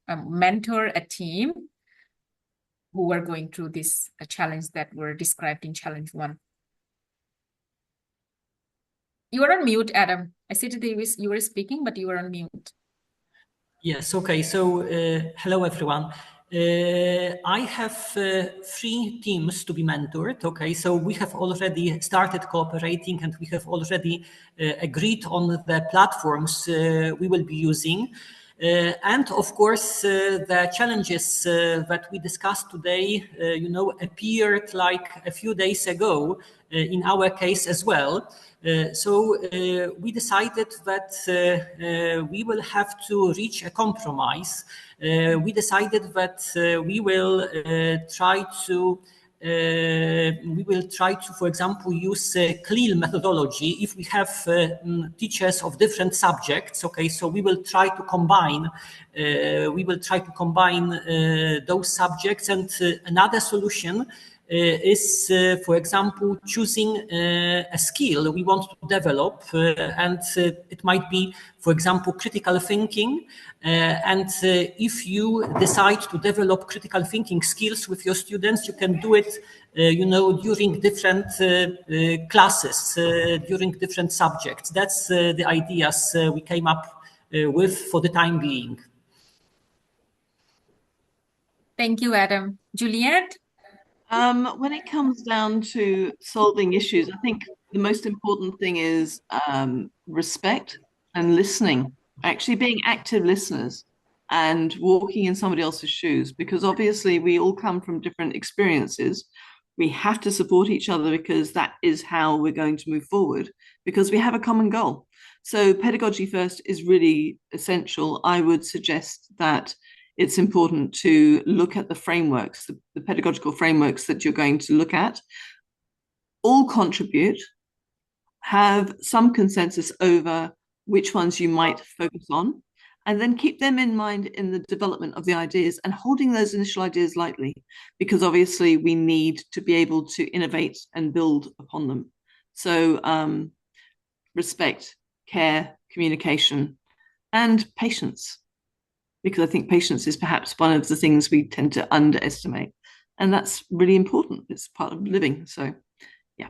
mentor a team who were going through this challenge that were described in challenge 1? You are on mute, Adam. I said that you were speaking, but you were on mute. Yes, okay. So, hello, everyone. I have 3 teams to be mentored. Okay, so we have already started cooperating, and we have already agreed on the platforms we will be using. And of course, the challenges that we discussed today, appeared like a few days ago in our case as well. So we decided that we will have to reach a compromise. We decided that we will try to, for example, use CLIL methodology if we have teachers of different subjects. Okay, so we will try to combine. Those subjects, and another solution is, for example, choosing a skill we want to develop, and it might be, for example, critical thinking. And if you decide to develop critical thinking skills with your students, you can do it, during different classes, during different subjects. That's the ideas we came up with for the time being. Thank you, Adam. Juliet? When it comes down to solving issues, I think the most important thing is respect and listening, actually being active listeners and walking in somebody else's shoes, because obviously we all come from different experiences. We have to support each other because that is how we're going to move forward, because we have a common goal. So pedagogy first is really essential. I would suggest that it's important to look at the frameworks, the pedagogical frameworks that you're going to look at. All contribute, have some consensus over which ones you might focus on, and then keep them in mind in the development of the ideas and holding those initial ideas lightly, because obviously we need to be able to innovate and build upon them. So respect, care, communication, and patience, because I think patience is perhaps one of the things we tend to underestimate. And that's really important. It's part of living. So, yeah.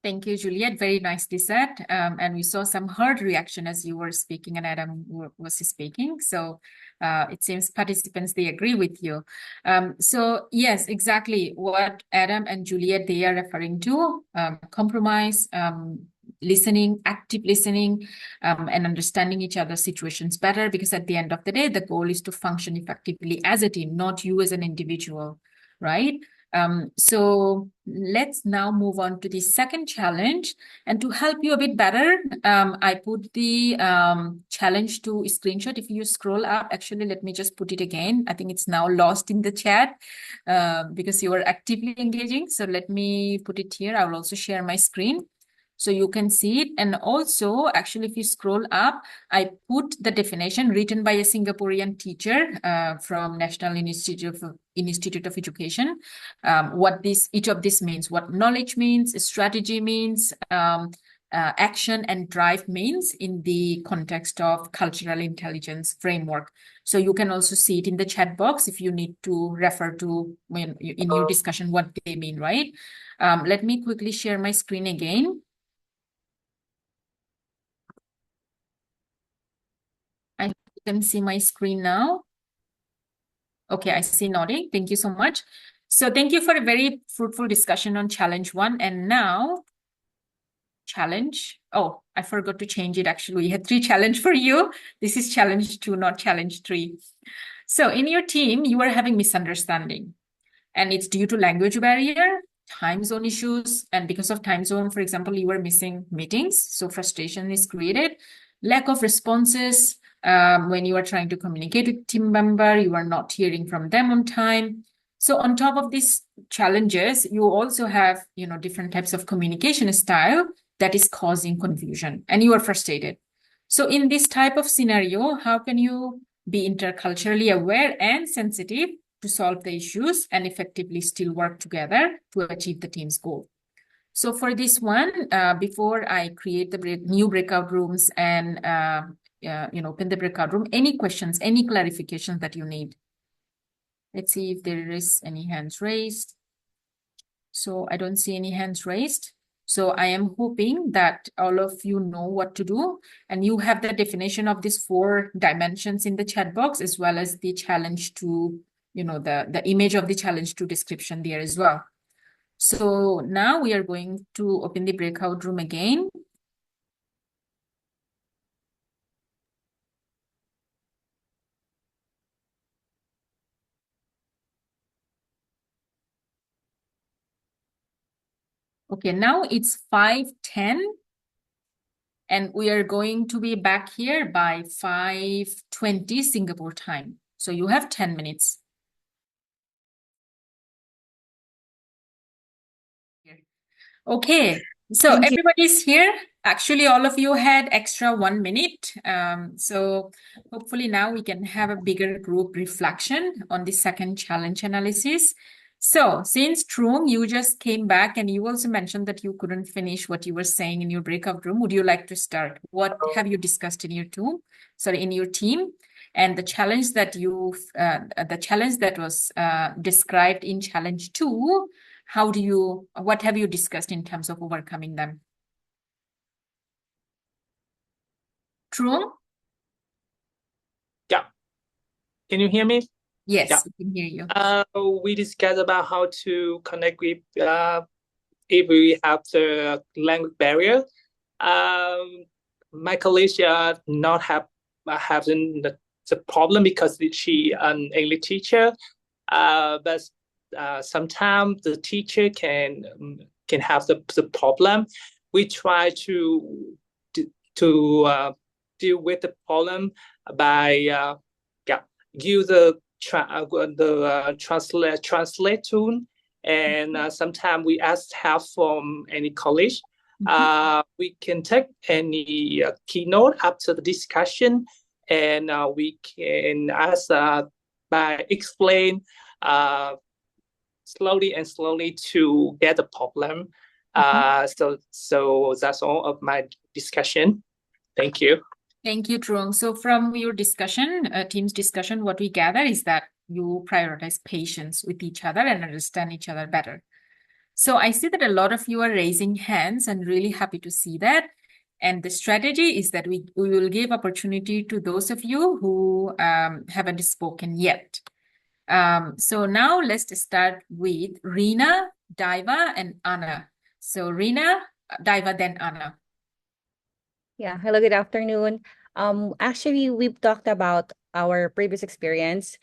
Thank you, Juliet. Very nicely said. And we saw some hard reaction as you were speaking and Adam was speaking. So it seems participants, they agree with you. So yes, exactly what Adam and Juliet, they are referring to, compromise, listening, active listening, and understanding each other's situations better, because at the end of the day, the goal is to function effectively as a team, not you as an individual, right? So let's now move on to the second challenge. And to help you a bit better, I put the challenge to screenshot. If you scroll up, actually, let me just put it again. I think it's now lost in the chat because you are actively engaging. So let me put it here. I will also share my screen so you can see it. And also, actually, if you scroll up, I put the definition written by a Singaporean teacher from National Institute of Education, what each of this means, what knowledge means, strategy means, action and drive means in the context of cultural intelligence framework. So you can also see it in the chat box if you need to refer to when in your discussion what they mean, right? Let me quickly share my screen again. I can see my screen now. Okay, I see nodding. Thank you so much. So thank you for a very fruitful discussion on challenge 1. And now challenge. Oh, I forgot to change it. Actually, we had 3 challenge for you. This is challenge 2, not challenge 3. So in your team, you are having misunderstanding. And it's due to language barrier, time zone issues. And because of time zone, for example, you are missing meetings. So frustration is created. Lack of responses. When you are trying to communicate with team member, you are not hearing from them on time. So on top of these challenges, you also have, different types of communication style that is causing confusion and you are frustrated. So in this type of scenario, how can you be interculturally aware and sensitive to solve the issues and effectively still work together to achieve the team's goal? So for this one, before I create the new breakout rooms and open the breakout room, any questions, any clarifications that you need? Let's see if there is any hands raised. So I don't see any hands raised. So I am hoping that all of you know what to do and you have the definition of these 4 dimensions in the chat box as well as the challenge to, the image of the challenge to description there as well. So now we are going to open the breakout room again. Okay, now it's 5:10 and we are going to be back here by 5:20 Singapore time. So you have 10 minutes. Okay, so everybody's here. Actually, all of you had extra 1 minute. So hopefully now we can have a bigger group reflection on the second challenge analysis. So since Trung, you just came back and you also mentioned that you couldn't finish what you were saying in your breakout room. Would you like to start? What have you discussed in your team? And the challenge that was described in challenge 2, what have you discussed in terms of overcoming them? Trung? Yeah. Can you hear me? Yes, Yeah. we can hear you. We discussed about how to connect with if we have the language barrier. My colleagues not having the problem because she an English teacher, but sometimes the teacher can have the problem. We try to deal with the problem by use the translate tool, and sometimes we ask help from any college. We can take any keynote after the discussion, and we can ask by explain slowly to get the problem. So that's all of my discussion. Thank you. Thank you, Trung. So from your discussion, team's discussion, what we gather is that you prioritize patience with each other and understand each other better. So I see that a lot of you are raising hands and really happy to see that. And the strategy is that we will give opportunity to those of you who haven't spoken yet. So now let's start with Rina, Daiva, and Anna. So Rina, Daiva, then Anna. Yeah, hello, good afternoon. Actually, we've talked about our previous experience.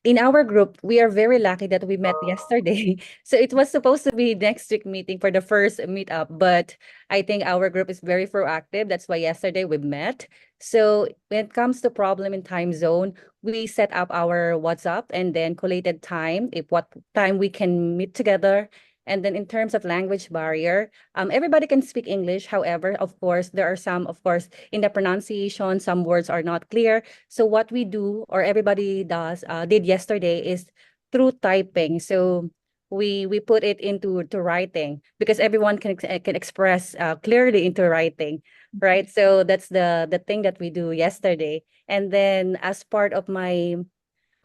in our group, we are very lucky that we met yesterday. So it was supposed to be next week meeting for the first meetup, but I think our group is very proactive. That's why yesterday we met. So when it comes to problem in time zone, we set up our WhatsApp and then collated time, if what time we can meet together. And then in terms of language barrier, everybody can speak English. However, of course, there are some, of course, in the pronunciation, some words are not clear. So what we do, or everybody did yesterday, is through typing. So we put it into writing because everyone can express clearly into writing, right? So that's the thing that we do yesterday. And then as part of my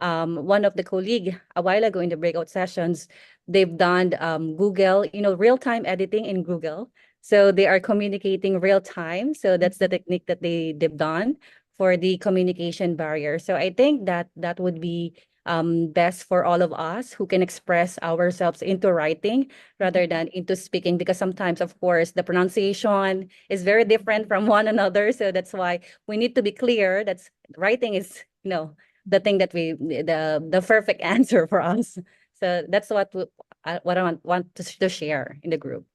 one of the colleague a while ago in the breakout sessions, they've done Google, real-time editing in Google. So they are communicating real time. So that's the technique that they've done for the communication barrier. So I think that would be best for all of us who can express ourselves into writing rather than into speaking, because sometimes, of course, the pronunciation is very different from one another. So that's why we need to be clear. That's writing is, the thing that the perfect answer for us. So that's what I want to share in the group.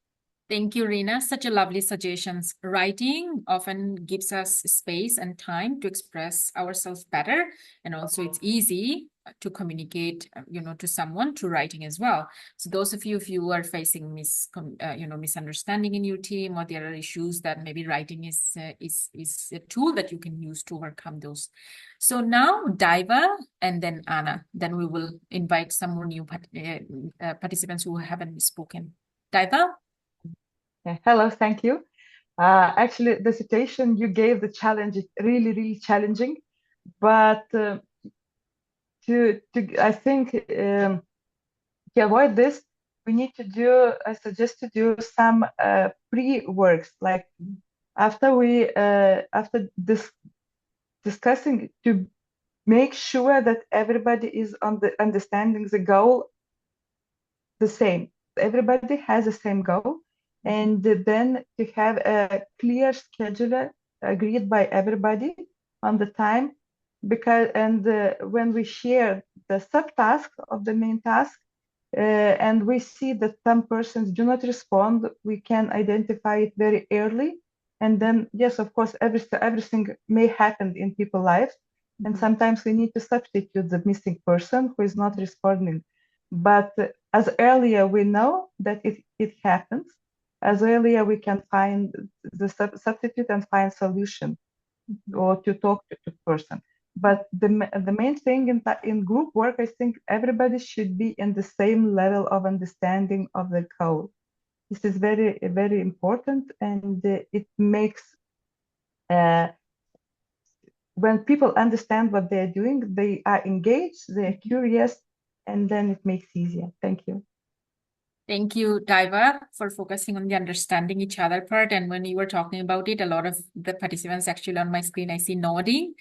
Thank you, Rina. Such a lovely suggestions. Writing often gives us space and time to express ourselves better. And also it's easy to communicate, to someone through writing as well. So those of you, if you are facing misunderstanding in your team, or there are issues, that maybe writing is a tool that you can use to overcome those. So now Daiva and then Anna. Then we will invite some more new participants who haven't spoken. Daiva? Yeah, hello, thank you. Actually, the situation you gave, the challenge is really, really challenging. But I think to avoid this, we need to do, I suggest to do some pre-works, like after discussing, to make sure that everybody is understanding the goal the same. Everybody has the same goal. And then to have a clear schedule agreed by everybody on the time, when we share the subtask of the main task, and we see that some persons do not respond, we can identify it very early. And then, yes, of course, everything may happen in people's lives, and sometimes we need to substitute the missing person who is not responding. But as earlier we know that it happens, as earlier we can find the substitute and find solution, or to talk to the person. But the main thing in group work, I think everybody should be in the same level of understanding of the code. This is very, very important, and it makes when people understand what they're doing, they are engaged, they're curious, and then it makes easier. Thank you. Thank you, Daiva, for focusing on the understanding each other part. And when you were talking about it, a lot of the participants actually on my screen, I see nodding.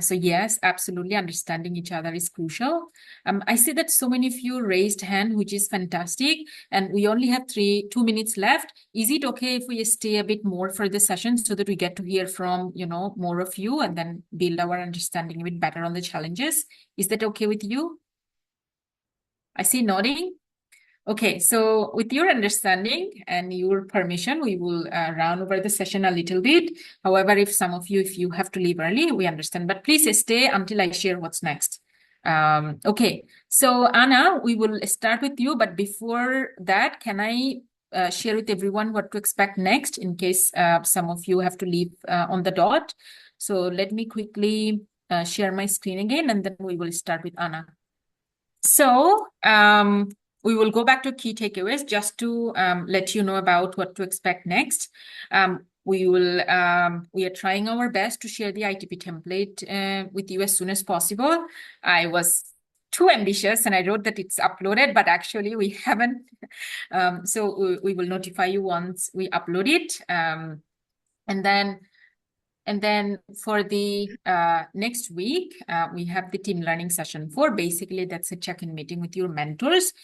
So yes, absolutely, understanding each other is crucial. I see that so many of you raised hand, which is fantastic. And we only have 2 minutes left. Is it okay if we stay a bit more for this session so that we get to hear from, more of you, and then build our understanding a bit better on the challenges? Is that okay with you? I see nodding. Okay, so with your understanding and your permission, we will round over the session a little bit. However, if you have to leave early, we understand, but please stay until I share what's next. Okay, so Anna, we will start with you, but before that, can I share with everyone what to expect next in case some of you have to leave on the dot? So let me quickly share my screen again, and then we will start with Anna. So, we will go back to key takeaways just to let you know about what to expect next. We are trying our best to share the ITP template with you as soon as possible. I was too ambitious and I wrote that it's uploaded, but actually we haven't. So we will notify you once we upload it. And then for the next week, we have the team learning session 4. Basically, that's a check-in meeting with your mentors.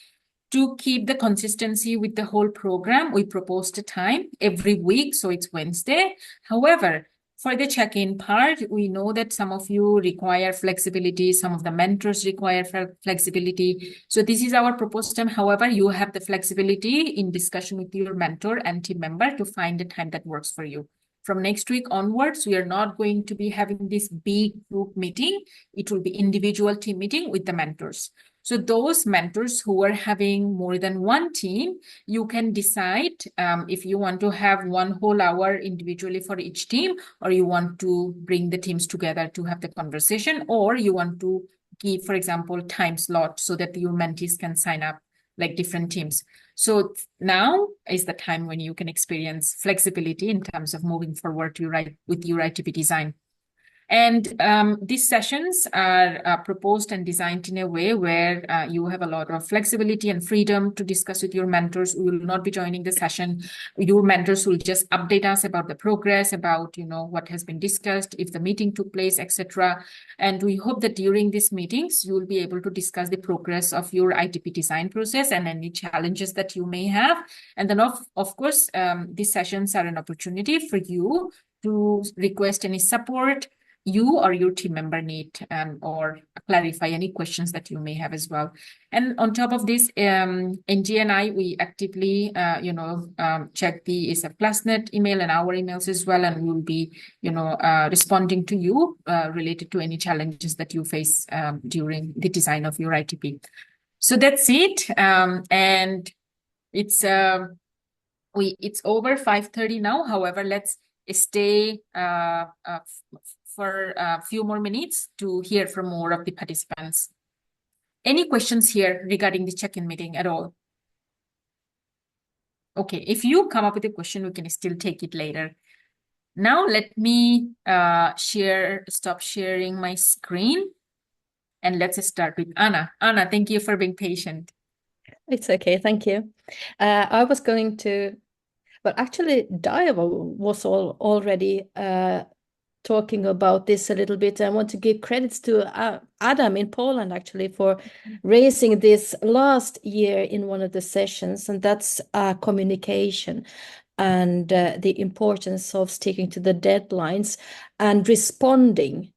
To keep the consistency with the whole program, we proposed a time every week, so it's Wednesday. However, For the check-in part, we know that some of you require flexibility, some of the mentors require flexibility. So this is our proposed time. However, you have the flexibility in discussion with your mentor and team member to find a time that works for you. From next week onwards, we are not going to be having this big group meeting. It will be individual team meeting with the mentors. So those mentors who are having more than one team, you can decide if you want to have 1 whole hour individually for each team, or you want to bring the teams together to have the conversation, or you want to give, for example, time slot so that your mentees can sign up like different teams. So now is the time when you can experience flexibility in terms of moving forward with your ITP design. And these sessions are proposed and designed in a way where you have a lot of flexibility and freedom to discuss with your mentors. We will not be joining the session. Your mentors will just update us about the progress, about what has been discussed, if the meeting took place, etc. And we hope that during these meetings, you will be able to discuss the progress of your ITP design process and any challenges that you may have. And then, of course, these sessions are an opportunity for you to request any support you or your team member need, or clarify any questions that you may have as well. And on top of this, NG and I, we actively, check the ASEFClassNet email and our emails as well, and we'll be, responding to you related to any challenges that you face during the design of your ITP. So that's it, and it's over 5:30 now. However, let's stay for a few more minutes to hear from more of the participants. Any questions here regarding the check-in meeting at all? Okay, if you come up with a question, we can still take it later. Now let me stop sharing my screen, and let's start with Anna. Anna, thank you for being patient. It's okay, thank you. I was going to, well, actually, Daiva was already talking about this a little bit. I want to give credits to Adam in Poland, actually, for raising this last year in one of the sessions, and that's communication and the importance of sticking to the deadlines and responding,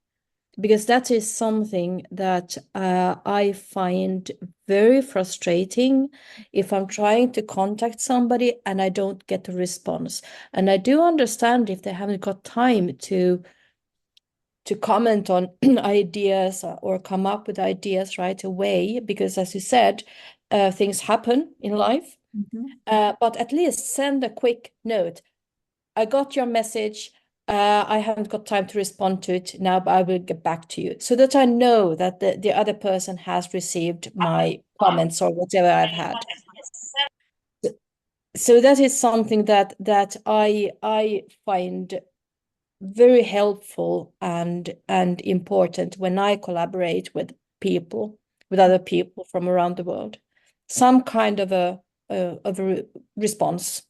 because that is something that I find very frustrating if I'm trying to contact somebody and I don't get a response. And I do understand if they haven't got time to comment on ideas or come up with ideas right away, because as you said, things happen in life. But at least send a quick note. I got your message. I haven't got time to respond to it now, but I will get back to you, so that I know that the other person has received my comments or whatever I've had. So that is something that I find very helpful and important when I collaborate with other people from around the world. Some kind of a response.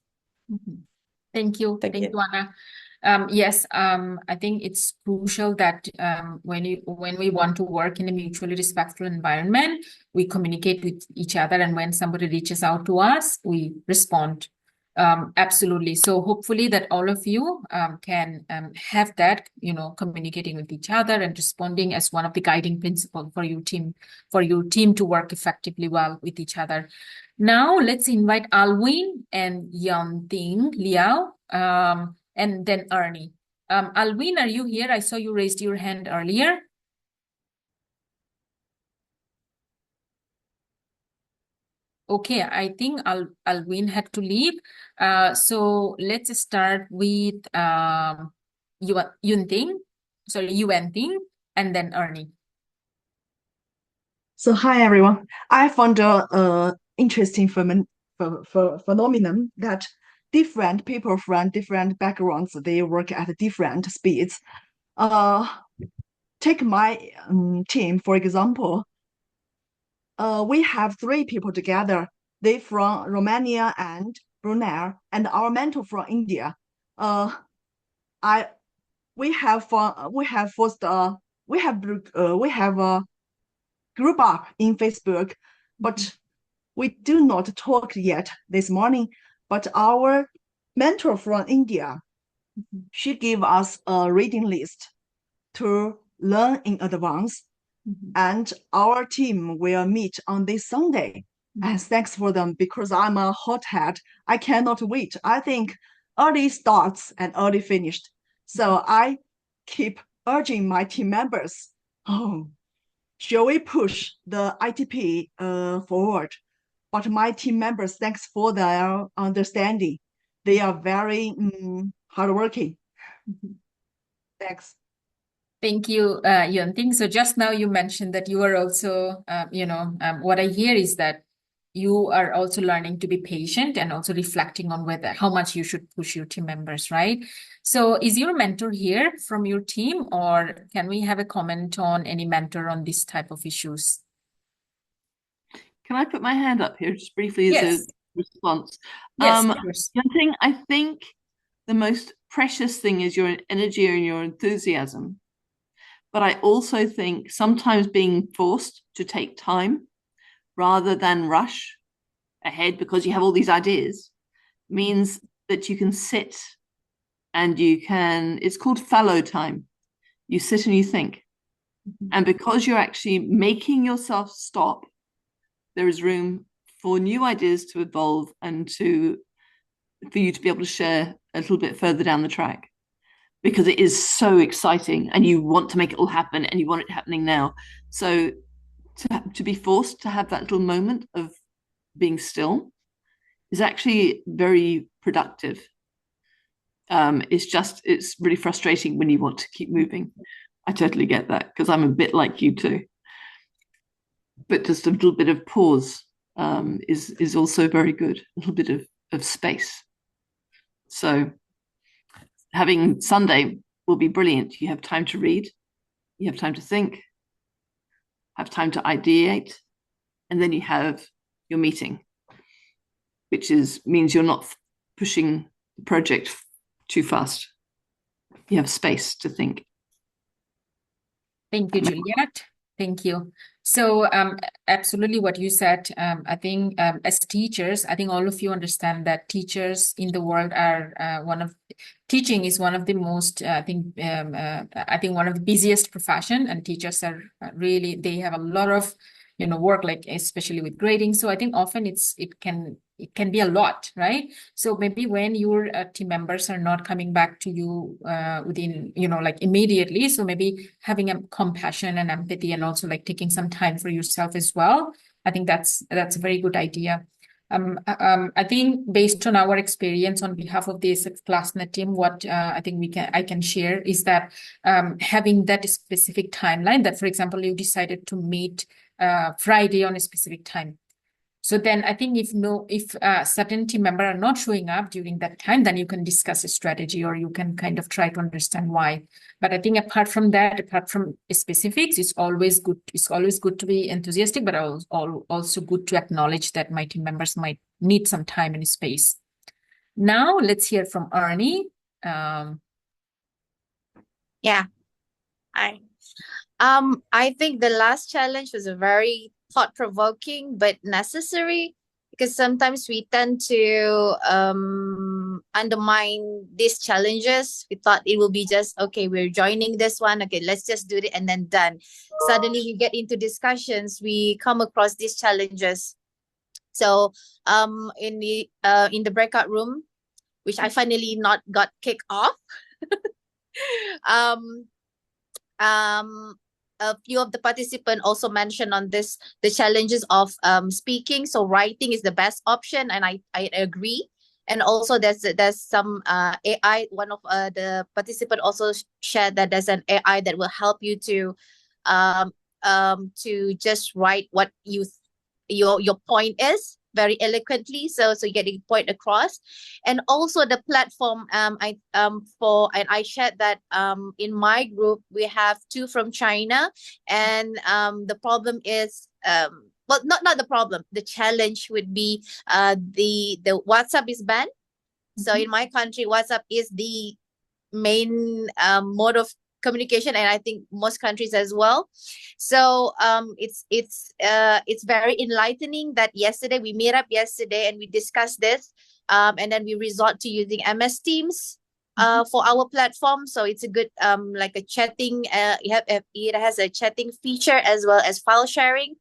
Thank you. Thank you, Anna. Yes, I think it's crucial that when we want to work in a mutually respectful environment, we communicate with each other, and when somebody reaches out to us, we respond. Absolutely. So hopefully that all of you can have that, communicating with each other and responding as one of the guiding principles for your team to work effectively well with each other. Now let's invite Alwin and Yanting Liao, and then Ernie. Alwin, are you here? I saw you raised your hand earlier. Okay, I think Alwin had to leave. So let's start with Yuanting, and then Ernie. So hi everyone. I found a interesting phenomenon that different people from different backgrounds, they work at different speeds. Take my team, for example. We have 3 people together. They from Romania and Brunei, and our mentor from India. We have a group up in Facebook, but we do not talk yet this morning. But our mentor from India, She gave us a reading list to learn in advance, and our team will meet on this Sunday. And thanks for them, because I'm a hothead. I cannot wait. I think early starts and early finished. So I keep urging my team members, oh, shall we push the ITP forward? But my team members, thanks for their understanding. They are very hardworking. Thanks. Thank you, Yunting. So just now you mentioned that you are also, what I hear is that you are also learning to be patient and also reflecting on how much you should push your team members, right? So is your mentor here from your team, or can we have a comment on any mentor on this type of issues? Can I put my hand up here just briefly as Yes. a response? Yes, of course. Yunting, I think the most precious thing is your energy and your enthusiasm. But I also think sometimes being forced to take time rather than rush ahead because you have all these ideas means that you can sit and it's called fallow time. You sit and you think. And because you're actually making yourself stop, there is room for new ideas to evolve and for you to be able to share a little bit further down the track, because it is so exciting and you want to make it all happen and you want it happening now. So to be forced to have that little moment of being still is actually very productive. It's really frustrating when you want to keep moving. I totally get that, because I'm a bit like you too. But just a little bit of pause is also very good, a little bit of space. So having Sunday will be brilliant. You have time to read, you have time to think, have time to ideate, and then you have your meeting, which means you're not pushing the project too fast. You have space to think. Thank you, Juliet. Thank you. So absolutely what you said, I think as teachers, I think all of you understand that teachers in the world are teaching is one of the most, I think one of the busiest profession, and teachers are really, they have a lot of, work, like especially with grading. So I think often it can be a lot, right? So maybe when your team members are not coming back to you within, like immediately, so maybe having a compassion and empathy, and also like taking some time for yourself as well. I think that's a very good idea. I think based on our experience on behalf of the ASEFClassNet team, what I think I can share is that having that specific timeline, that for example, you decided to meet Friday on a specific time. So then I think if certain team members are not showing up during that time, then you can discuss a strategy, or you can kind of try to understand why. But I think apart from that, apart from specifics, it's always good. It's always good to be enthusiastic, but also good to acknowledge that my team members might need some time and space. Now let's hear from Arnie. Yeah. I think the last challenge was a very thought-provoking but necessary, because sometimes we tend to undermine these challenges. We thought it will be just, okay, we're joining this one, okay, let's just do it and then done. Suddenly we get into discussions, we come across these challenges. So in the breakout room, which I finally not got kicked off, a few of the participants also mentioned on this the challenges of speaking. So writing is the best option, and I agree. And also there's some AI. One of the participants also shared that there's an AI that will help you to just write what your point is very eloquently, so you get the point across. And also the platform, I shared that in my group we have 2 from China, and the problem is well, not the problem, the challenge would be the WhatsApp is banned. So in my country, WhatsApp is the main mode of communication, and I think most countries as well. So it's very enlightening that we met up yesterday and we discussed this, and then we resort to using MS Teams for our platform. So it's a good like a chatting. It has a chatting feature as well as file sharing.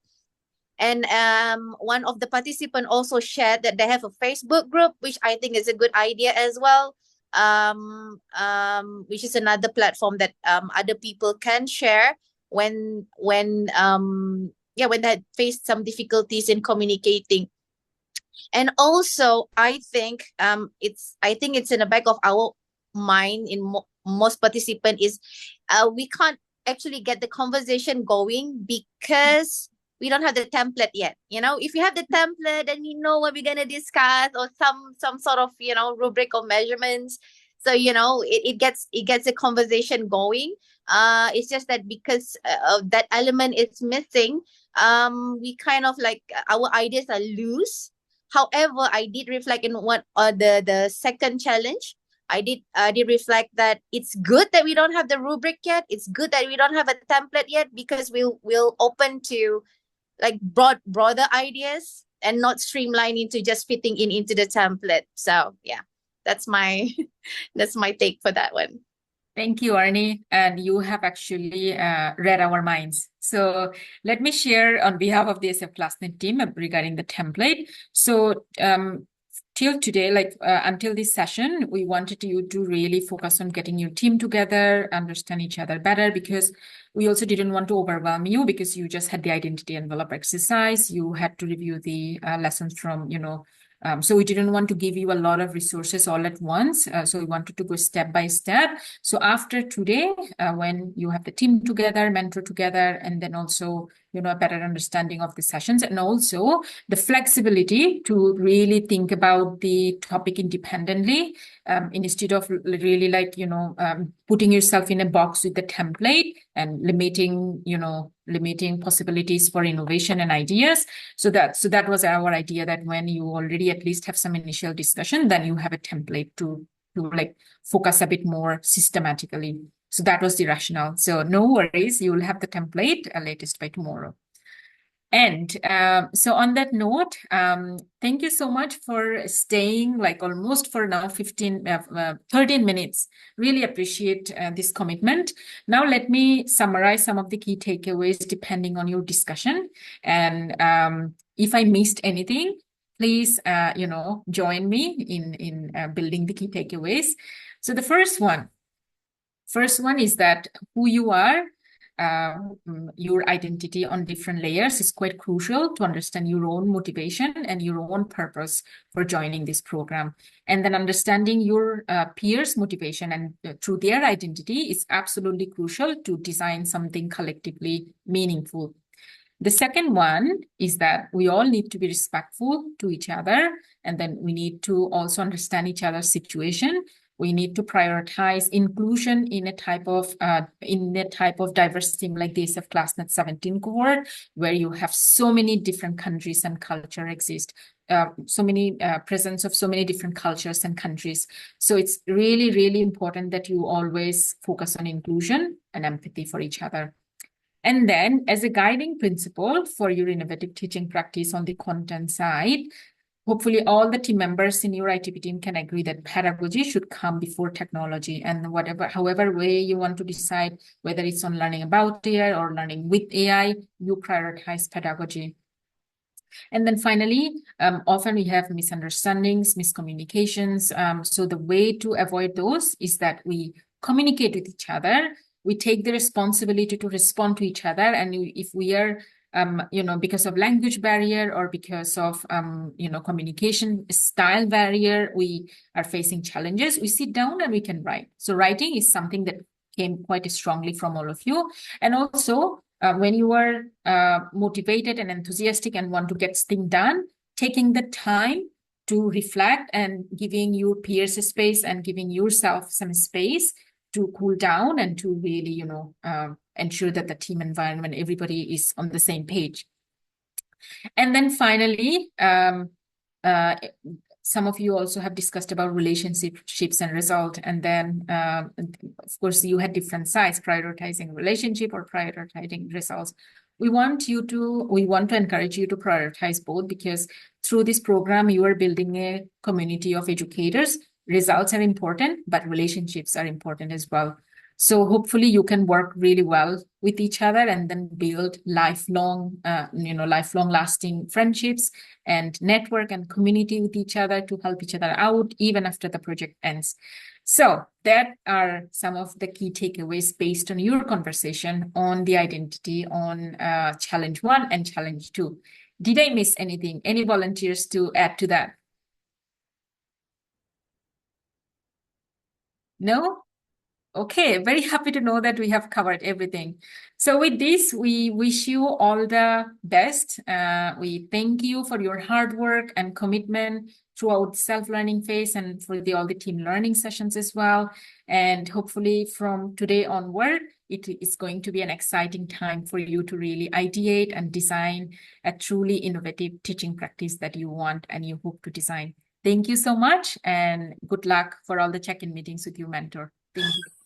And one of the participants also shared that they have a Facebook group, which I think is a good idea as well. Which is another platform that other people can share when they faced some difficulties in communicating. And also, I think it's in the back of our mind in most participants is we can't actually get the conversation going because we don't have the template yet. If you have the template, then you know what we're gonna discuss, or some sort of rubric or measurements. So it gets the conversation going. It's just that because that element is missing, we kind of like our ideas are loose. However, I did reflect in what the second challenge. I did reflect that it's good that we don't have the rubric yet. It's good that we don't have a template yet, because we'll open to like broader ideas and not streamline into just fitting into the template. So yeah, that's my take for that one. Thank you, Arnie. And you have actually read our minds. So let me share on behalf of the ASEFClassNet team regarding the template. So till today, until this session, we wanted you to really focus on getting your team together, understand each other better, because we also didn't want to overwhelm you, because you just had the identity envelope exercise. You had to review the lessons from, so we didn't want to give you a lot of resources all at once. So we wanted to go step by step. So after today, when you have the team together, mentor together, and then also, a better understanding of the sessions, and also the flexibility to really think about the topic independently, instead of really putting yourself in a box with the template and limiting possibilities for innovation and ideas. So that was our idea, that when you already at least have some initial discussion, then you have a template to focus a bit more systematically. So that was the rationale. So no worries, you will have the template latest by tomorrow. And so on that note, thank you so much for staying almost for now 13 minutes. Really appreciate this commitment. Now let me summarize some of the key takeaways depending on your discussion. And if I missed anything, please join me in building the key takeaways. So the first one is that who you are, your identity on different layers is quite crucial to understand your own motivation and your own purpose for joining this program. And then understanding your peers' motivation and through their identity is absolutely crucial to design something collectively meaningful. The second one is that we all need to be respectful to each other, and then we need to also understand each other's situation. We need to prioritize inclusion in a type of diverse team like the ASEFClassNet17 cohort, where you have so many different countries and culture exist, so many presence of so many different cultures and countries. So it's really, really important that you always focus on inclusion and empathy for each other. And then as a guiding principle for your innovative teaching practice on the content side, hopefully all the team members in your ITP team can agree that pedagogy should come before technology, and however way you want to decide, whether it's on learning about AI or learning with AI, you prioritize pedagogy. And then finally, often we have misunderstandings, miscommunications. So the way to avoid those is that we communicate with each other. We take the responsibility to respond to each other. And if we are, because of language barrier or because of, communication style barrier, we are facing challenges, we sit down and we can write. So writing is something that came quite strongly from all of you. And also, when you are motivated and enthusiastic and want to get things done, taking the time to reflect and giving your peers a space and giving yourself some space to cool down and to really, ensure that the team environment, everybody is on the same page. And then finally, some of you also have discussed about relationships and result. And then, of course, you had different sides, prioritizing relationship or prioritizing results. We want to encourage you to prioritize both, because through this program, you are building a community of educators results are important, but relationships are important as well. So hopefully you can work really well with each other and then build lifelong, lifelong lasting friendships and network and community with each other to help each other out even after the project ends. So that are some of the key takeaways based on your conversation on the identity on challenge 1 and challenge 2. Did I miss anything? Any volunteers to add to that? No? Okay, very happy to know that we have covered everything. So with this, we wish you all the best. We thank you for your hard work and commitment throughout self-learning phase and for all the team learning sessions as well. And hopefully from today onward, it is going to be an exciting time for you to really ideate and design a truly innovative teaching practice that you want and you hope to design. Thank you so much and good luck for all the check-in meetings with your mentor. Thank you.